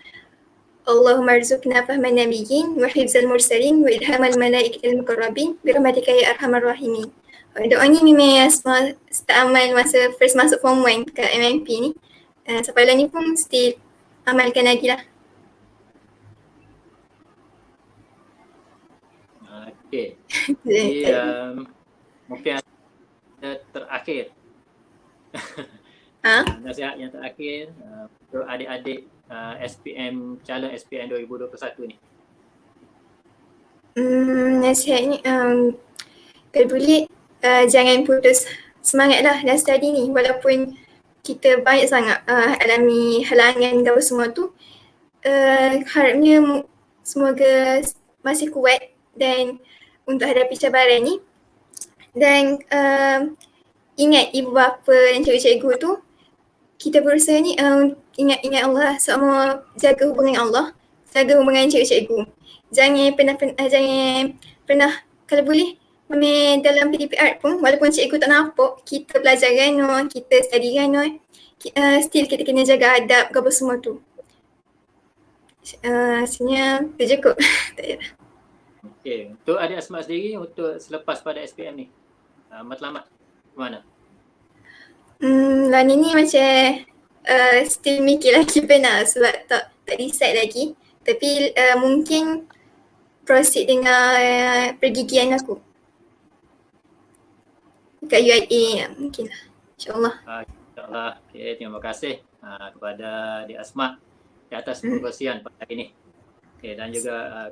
Allahumma arzuqna fahman nabiyyin wa hifzal mursalin wa ilhamal malaikatil muqarrabin birahmatika ya arhamar rahimin. Doa ni memang Asma start amal masa first masuk form 1 kat MMP ni. Sampai lah ni pun still amalkan lagi lah. Okey. Jadi mungkin ada terakhir. Nasihat yang terakhir untuk adik-adik SPM, calon SPM 2021 ni. Nasihat ni kalau boleh jangan putus semangat lah dalam study ni, walaupun kita banyak sangat alami halangan dan semua tu. Harapnya semoga masih kuat dan untuk hadapi cabaran ni. Dan ingat ibu bapa dan cikgu-cikgu tu, kita berusaha ni ingat Allah, semua jaga hubungan Allah, jaga hubungan cikgu-cikgu. Jangan pernah kalau boleh memang dalam PDPR pun, walaupun cikgu tak nampak, kita belajar kan, kita study kan, still kita kena jaga adab apa semua tu. Sebenarnya tu cukup. Tak ada. Okey, untuk adik Asma sendiri, untuk selepas pada SPM ni, matlamat mana? Lah ni macam still mikir lagi benar sebab tak decide lagi. Tapi mungkin proceed dengan pergigian aku kat UIA mungkin lah. InsyaAllah. InsyaAllah. Okay, terima kasih kepada Adik Asma di atas perkongsian pada hari ini. Okay, dan juga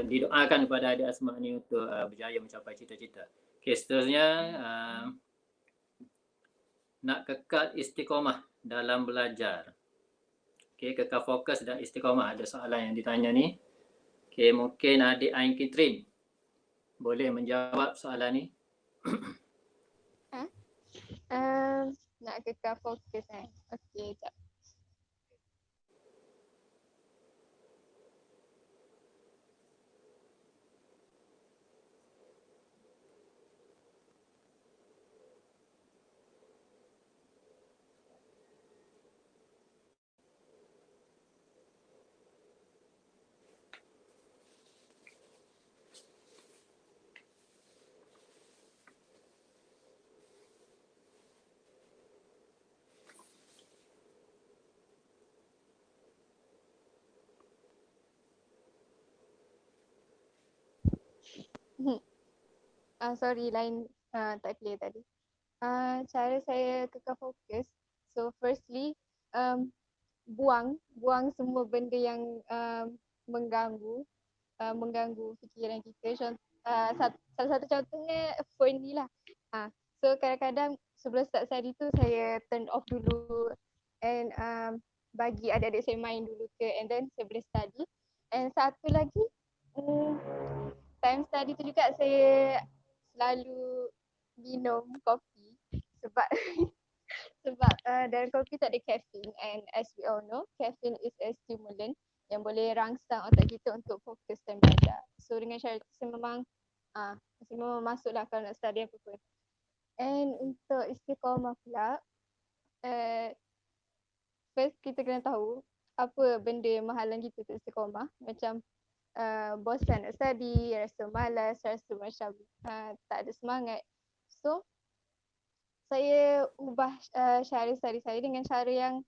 didoakan kepada Adik Asma ni untuk berjaya mencapai cita-cita. Okay, seterusnya nak kekal istiqamah dalam belajar. Okay, kekal fokus dan istiqamah. Ada soalan yang ditanya ni. Okay, mungkin Adik Ain Kitrin boleh menjawab soalan ni. Nak kekal fokus Okey, sekejap. Sorry, line tak clear tadi. Cara saya kekal fokus. So firstly, buang semua benda yang mengganggu fikiran kita. Salah satu contohnya phone ni lah. So kadang-kadang sebelum start study tu saya turn off dulu and bagi adik-adik saya main dulu and then saya boleh study. And satu lagi, time study tu juga saya selalu minum kopi sebab dalam kopi tak ada caffeine, and as we all know, caffeine is a stimulant yang boleh rangsang otak kita untuk fokus dan belajar. So dengan cara itu saya memang masuklah kalau nak study apa pun. And untuk istiqamah pula, first kita kena tahu apa benda yang menghalang kita untuk istiqamah. Macam bosan nak study, rasa malas, rasa macam tak ada semangat. So saya ubah cara study saya dengan cara yang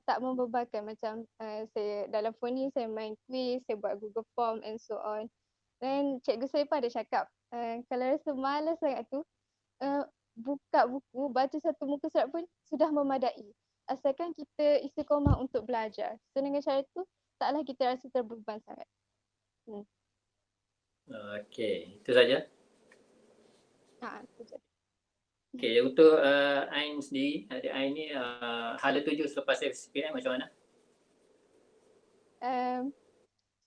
tak membebankan. Macam saya dalam phone ni saya main quiz, saya buat Google Form and so on. Dan cikgu saya pun ada cakap kalau rasa malas sangat tu, buka buku, baca satu muka surat pun sudah memadai. Asalkan kita istiqamah untuk belajar. So dengan cara tu taklah kita rasa terbeban sangat. Okey, itu saja. Itu saja. Okey, untuk Ain sendiri, adik Ain ni hala tuju selepas SPM macam mana?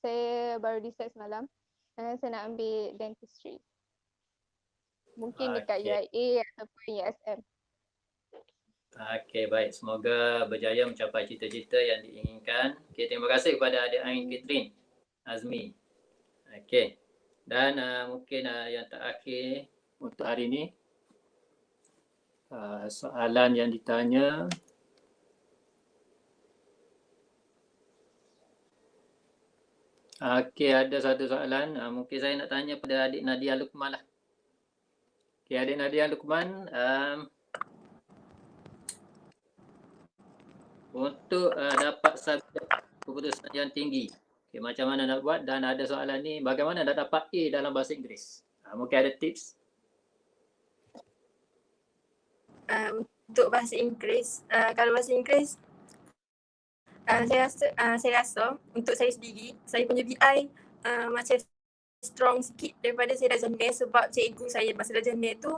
Saya baru decide semalam. Saya nak ambil dentistry. Mungkin dekat UIA ataupun USM. Okey, baik. Semoga berjaya mencapai cita-cita yang diinginkan. Okey, terima kasih kepada adik Ain Kitrin Azmi. Okey. Dan mungkin yang terakhir untuk hari ini, soalan yang ditanya. Okey, ada satu soalan. Mungkin saya nak tanya pada adik Nadia Luqman lah. Okey, adik Nadia Luqman, untuk dapat subjek keputusan yang tinggi, okay, macam mana nak buat? Dan ada soalan ni, bagaimana nak dapat A dalam bahasa Inggeris? Mungkin ada tips? Untuk bahasa Inggeris, kalau bahasa Inggeris, saya rasa untuk saya sendiri, saya punya BI macam strong sikit daripada saya darjah NET, sebab cikgu saya masa darjah NET tu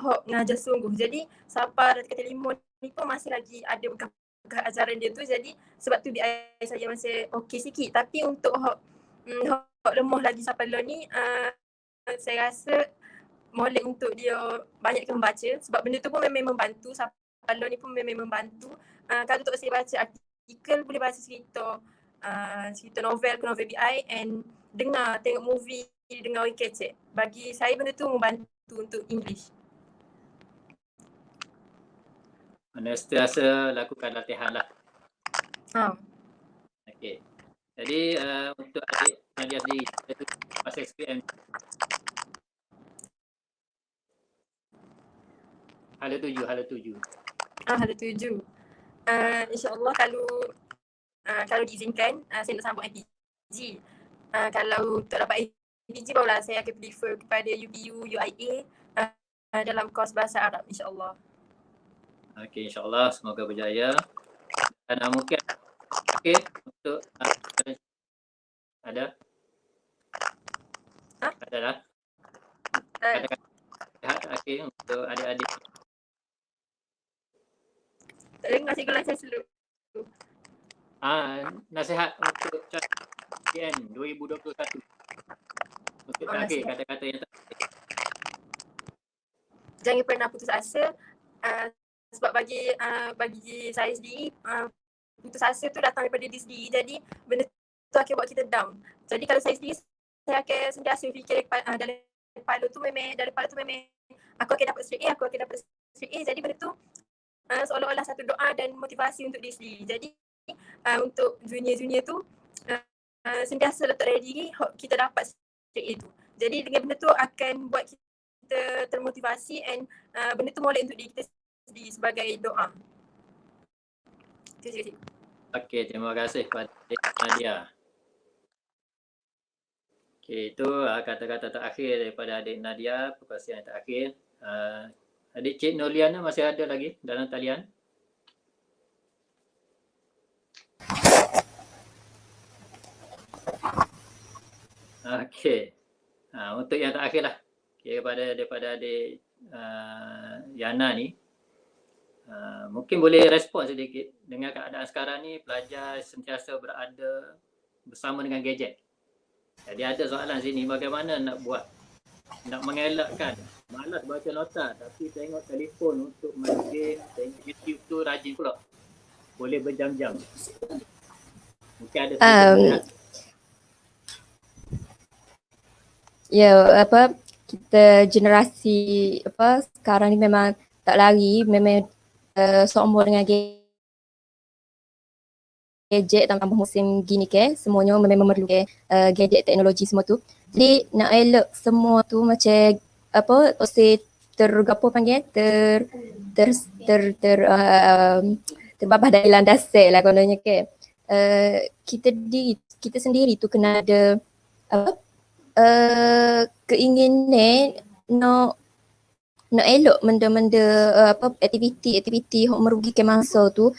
hok ngajar sungguh. Jadi sampai darjah 5 ni pun masih lagi ada bekas ajaran dia tu, jadi sebab tu BI saya masih okey sikit. Tapi untuk hok lemah lagi sampai lo ni, saya rasa molek untuk dia banyakkan baca, sebab benda tu pun memang membantu. Sampai lo ni pun memang membantu. Kalau untuk saya baca artikel, boleh baca cerita novel ke novel BI, and tengok movie, dengar kecek. Bagi saya benda tu membantu untuk English. Anda sentiasa lakukan latihan lah. Okey. Jadi untuk adik Nadia sendiri, masa SPM, hala tuju. Hala tuju. InsyaAllah kalau diizinkan, saya nak sambung IPG. Kalau tak dapat APG barulah saya akan prefer kepada UBU, UIA dalam kos bahasa Arab, insyaAllah. Okey, insyaAllah semoga berjaya. Dan mungkin untuk ada? Ada lah. Kata-kata akhir untuk adik-adik. Tak dengar cikgu saya slow. Nasihat untuk SPM 2021. Untuk terakhir, kata-kata yang terakhir. Jangan pernah putus asa. Sebab bagi saya sendiri, putus asa tu datang daripada diri sendiri. Jadi benda tu akan buat kita down. Jadi kalau saya sendiri, saya akan sentiasa fikir dalam kepala tu memang aku akan dapat straight A, aku akan dapat straight A. Jadi benda tu seolah-olah satu doa dan motivasi untuk diri sendiri. Jadi untuk junior-junior tu sentiasa letak dalam diri kita dapat straight A tu. Jadi dengan benda tu akan buat kita termotivasi and benda tu molek untuk diri kita sendiri sebagai doa. Terima kasih. Okey, terima kasih kepada Adik Nadia. Okey, itu kata-kata terakhir daripada Adik Nadia, perkongsian yang terakhir. Adik Cik Nurliana masih ada lagi dalam talian? Okey. Untuk yang terakhir lah. Okay, daripada adik Yana ni. Mungkin boleh respon sedikit dengan keadaan sekarang ni, pelajar sentiasa berada bersama dengan gadget. Jadi ada soalan sini, bagaimana nak buat, nak mengelakkan malas baca nota tapi tengok telefon untuk main game, tengok YouTube tu rajin pula, boleh berjam-jam. Mungkin ada kita generasi sekarang ni memang tak lari, memang seumur dengan gadget tambah musim gini semuanya memang memerlukan gadget teknologi semua tu. Jadi nak elak semua tu macam terbabah dari landasan lah kononnya kita sendiri tu kena ada keinginan nak elok benda-benda aktiviti yang merugikan masa tu,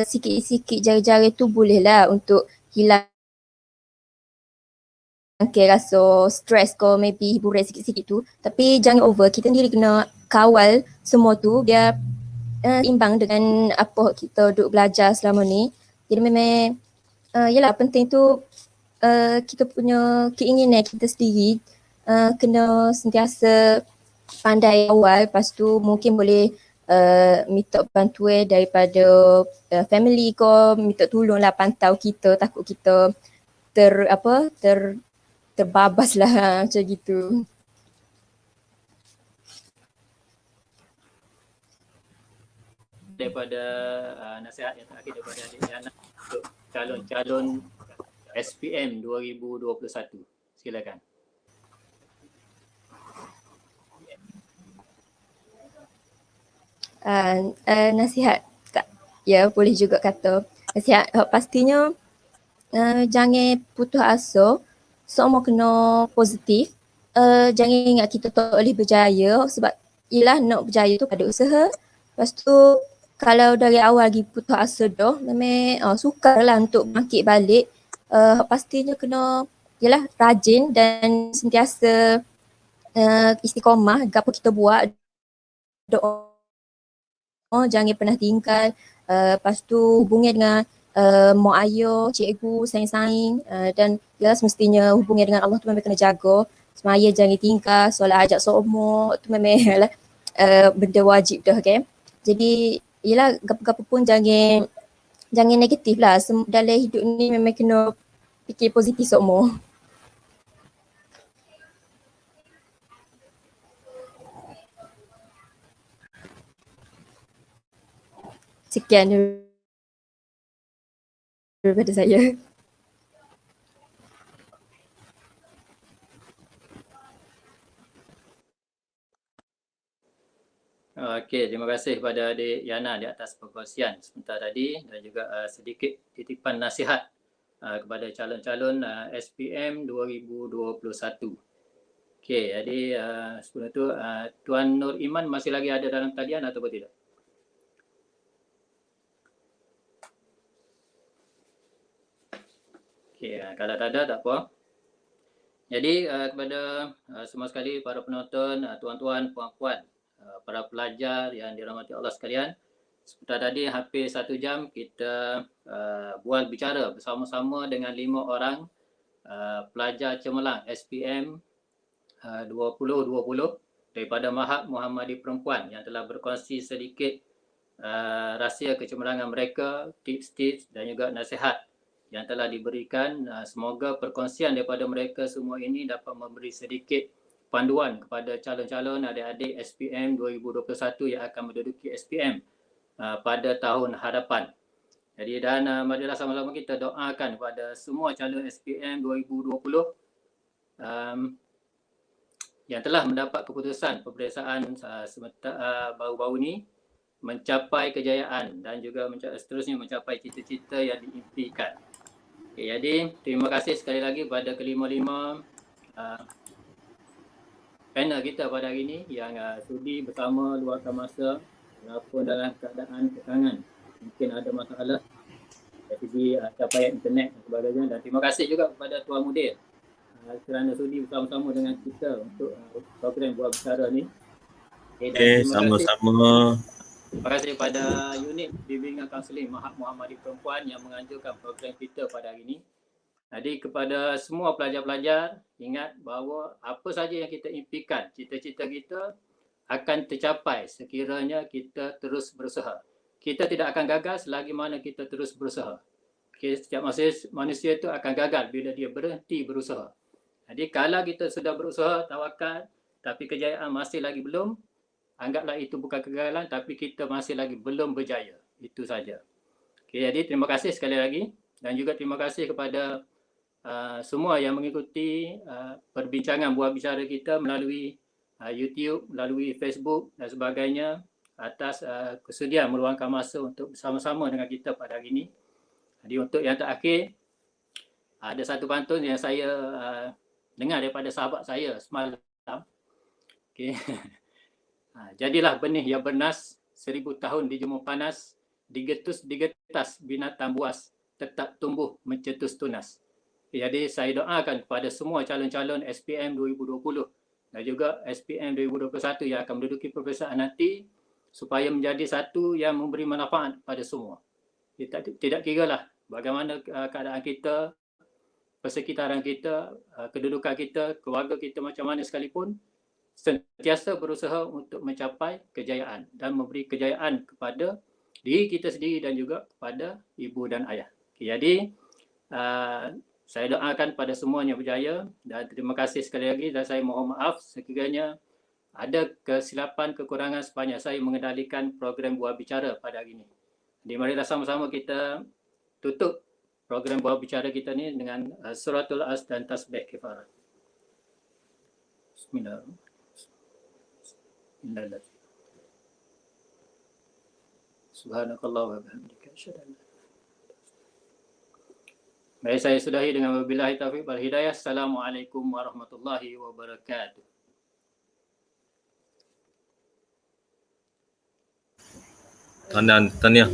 sikit-sikit jari-jari tu bolehlah untuk hilang rasa stres ke, maybe hiburan sikit-sikit tu, tapi jangan over. Kita sendiri kena kawal semua tu biar imbang dengan apa kita duk belajar selama ni. Jadi memang penting tu kita punya keinginan kita sendiri kena sentiasa pandai awal, lepas tu mungkin boleh minta bantuan daripada family ko, minta tolonglah pantau kita, takut kita terbabas lah macam gitu. Daripada nasihat yang terakhir daripada adik Yana untuk calon-calon SPM 2021. Silakan. Nasihat tak, boleh juga kata nasihat pastinya jangan putus asa, semua kena positif. Jangan ingat kita tak boleh berjaya, sebab nak berjaya tu ada usaha. Lepas tu kalau dari awal lagi putus asa dah, memang sukarlah untuk bangkit balik. Pastinya kena rajin dan sentiasa istiqamah apa kita buat, doa jangan pernah tinggal. Lepas tu hubungi dengan mak ayah, cikgu, saing-saing, dan semestinya hubungi dengan Allah tu memang kena jaga. Semaya jangan tinggal, solat ajak seumur tu memang benda wajib dah Jadi gapa-gapa pun jangan negatif lah. Dalam hidup ni memang kena fikir positif seumur. Sekian daripada saya. Okey, terima kasih kepada adik Yana di atas perkongsian sebentar tadi dan juga sedikit titipan nasihat kepada calon-calon SPM 2021. Okey, jadi sebelum itu Tuan Nur Iman masih lagi ada dalam talian atau tidak? Okey, kalau tak ada tak apa. Jadi kepada semua sekali para penonton, tuan-tuan, puan-puan, para pelajar yang dirahmati Allah sekalian, seperti tadi hampir 1 jam kita bual bicara bersama-sama dengan 5 orang pelajar cemerlang SPM 2020 daripada Mahad Muhammadi Perempuan yang telah berkongsi sedikit rahsia kecemerlangan mereka, tips-tips dan juga nasihat yang telah diberikan. Semoga perkongsian daripada mereka semua ini dapat memberi sedikit panduan kepada calon-calon adik-adik SPM 2021 yang akan menduduki SPM pada tahun hadapan. Jadi dan marilah sama-sama kita doakan kepada semua calon SPM 2020 yang telah mendapat keputusan peperiksaan baru-baru ini mencapai kejayaan dan juga seterusnya mencapai cita-cita yang diimpikan. Okay, jadi terima kasih sekali lagi kepada kelima-lima panel kita pada hari ini yang sudi bersama luangkan masa walaupun dalam keadaan kekangan. Mungkin ada masalah dari segi capaian internet dan sebagainya. Dan terima kasih juga kepada Tuan Mudir kerana sudi bersama-sama dengan kita untuk program Bual Bicara ni. Okay, sama-sama. Terima kasih kepada unit bimbingan kaunseling Mahad Muhammadi Perempuan yang menganjurkan program kita pada hari ini. Jadi kepada semua pelajar-pelajar, ingat bahawa apa saja yang kita impikan, cita-cita kita akan tercapai sekiranya kita terus berusaha. Kita tidak akan gagal selagi mana kita terus berusaha. Okay, setiap manusia itu akan gagal bila dia berhenti berusaha. Jadi kalau kita sudah berusaha, tawakal, tapi kejayaan masih lagi belum, anggaplah itu bukan kegagalan, tapi kita masih lagi belum berjaya. Itu saja. Okay, jadi terima kasih sekali lagi dan juga terima kasih kepada semua yang mengikuti perbincangan bual bicara kita melalui YouTube, melalui Facebook dan sebagainya atas kesudian meluangkan masa untuk bersama-sama dengan kita pada hari ini. Jadi untuk yang terakhir, ada satu pantun yang saya dengar daripada sahabat saya semalam. Okay. Jadilah benih yang bernas, 1000 tahun dijemur panas, digetas binatang buas, tetap tumbuh mencetus tunas. Jadi saya doakan kepada semua calon-calon SPM 2020 dan juga SPM 2021 yang akan menduduki peperiksaan nanti supaya menjadi satu yang memberi manfaat pada semua. Tidak kiralah bagaimana keadaan kita, persekitaran kita, kedudukan kita, keluarga kita macam mana sekalipun, sentiasa berusaha untuk mencapai kejayaan dan memberi kejayaan kepada diri kita sendiri dan juga kepada ibu dan ayah. Jadi saya doakan pada semuanya berjaya dan terima kasih sekali lagi dan saya mohon maaf sekiranya ada kesilapan, kekurangan sepanjang saya mengendalikan program Bual Bicara pada hari ini. Jadi marilah sama-sama kita tutup program Bual Bicara kita ni dengan Suratul As dan Tasbih Kifarah. Bismillahirrahmanirrahim. Subhanakallah wa bihamdika asyhadu an la ilaha illa anta. Baik, saya sudahi dengan wabillahi taufiq wal hidayah. Assalamualaikum warahmatullahi wabarakatuh. Tahniah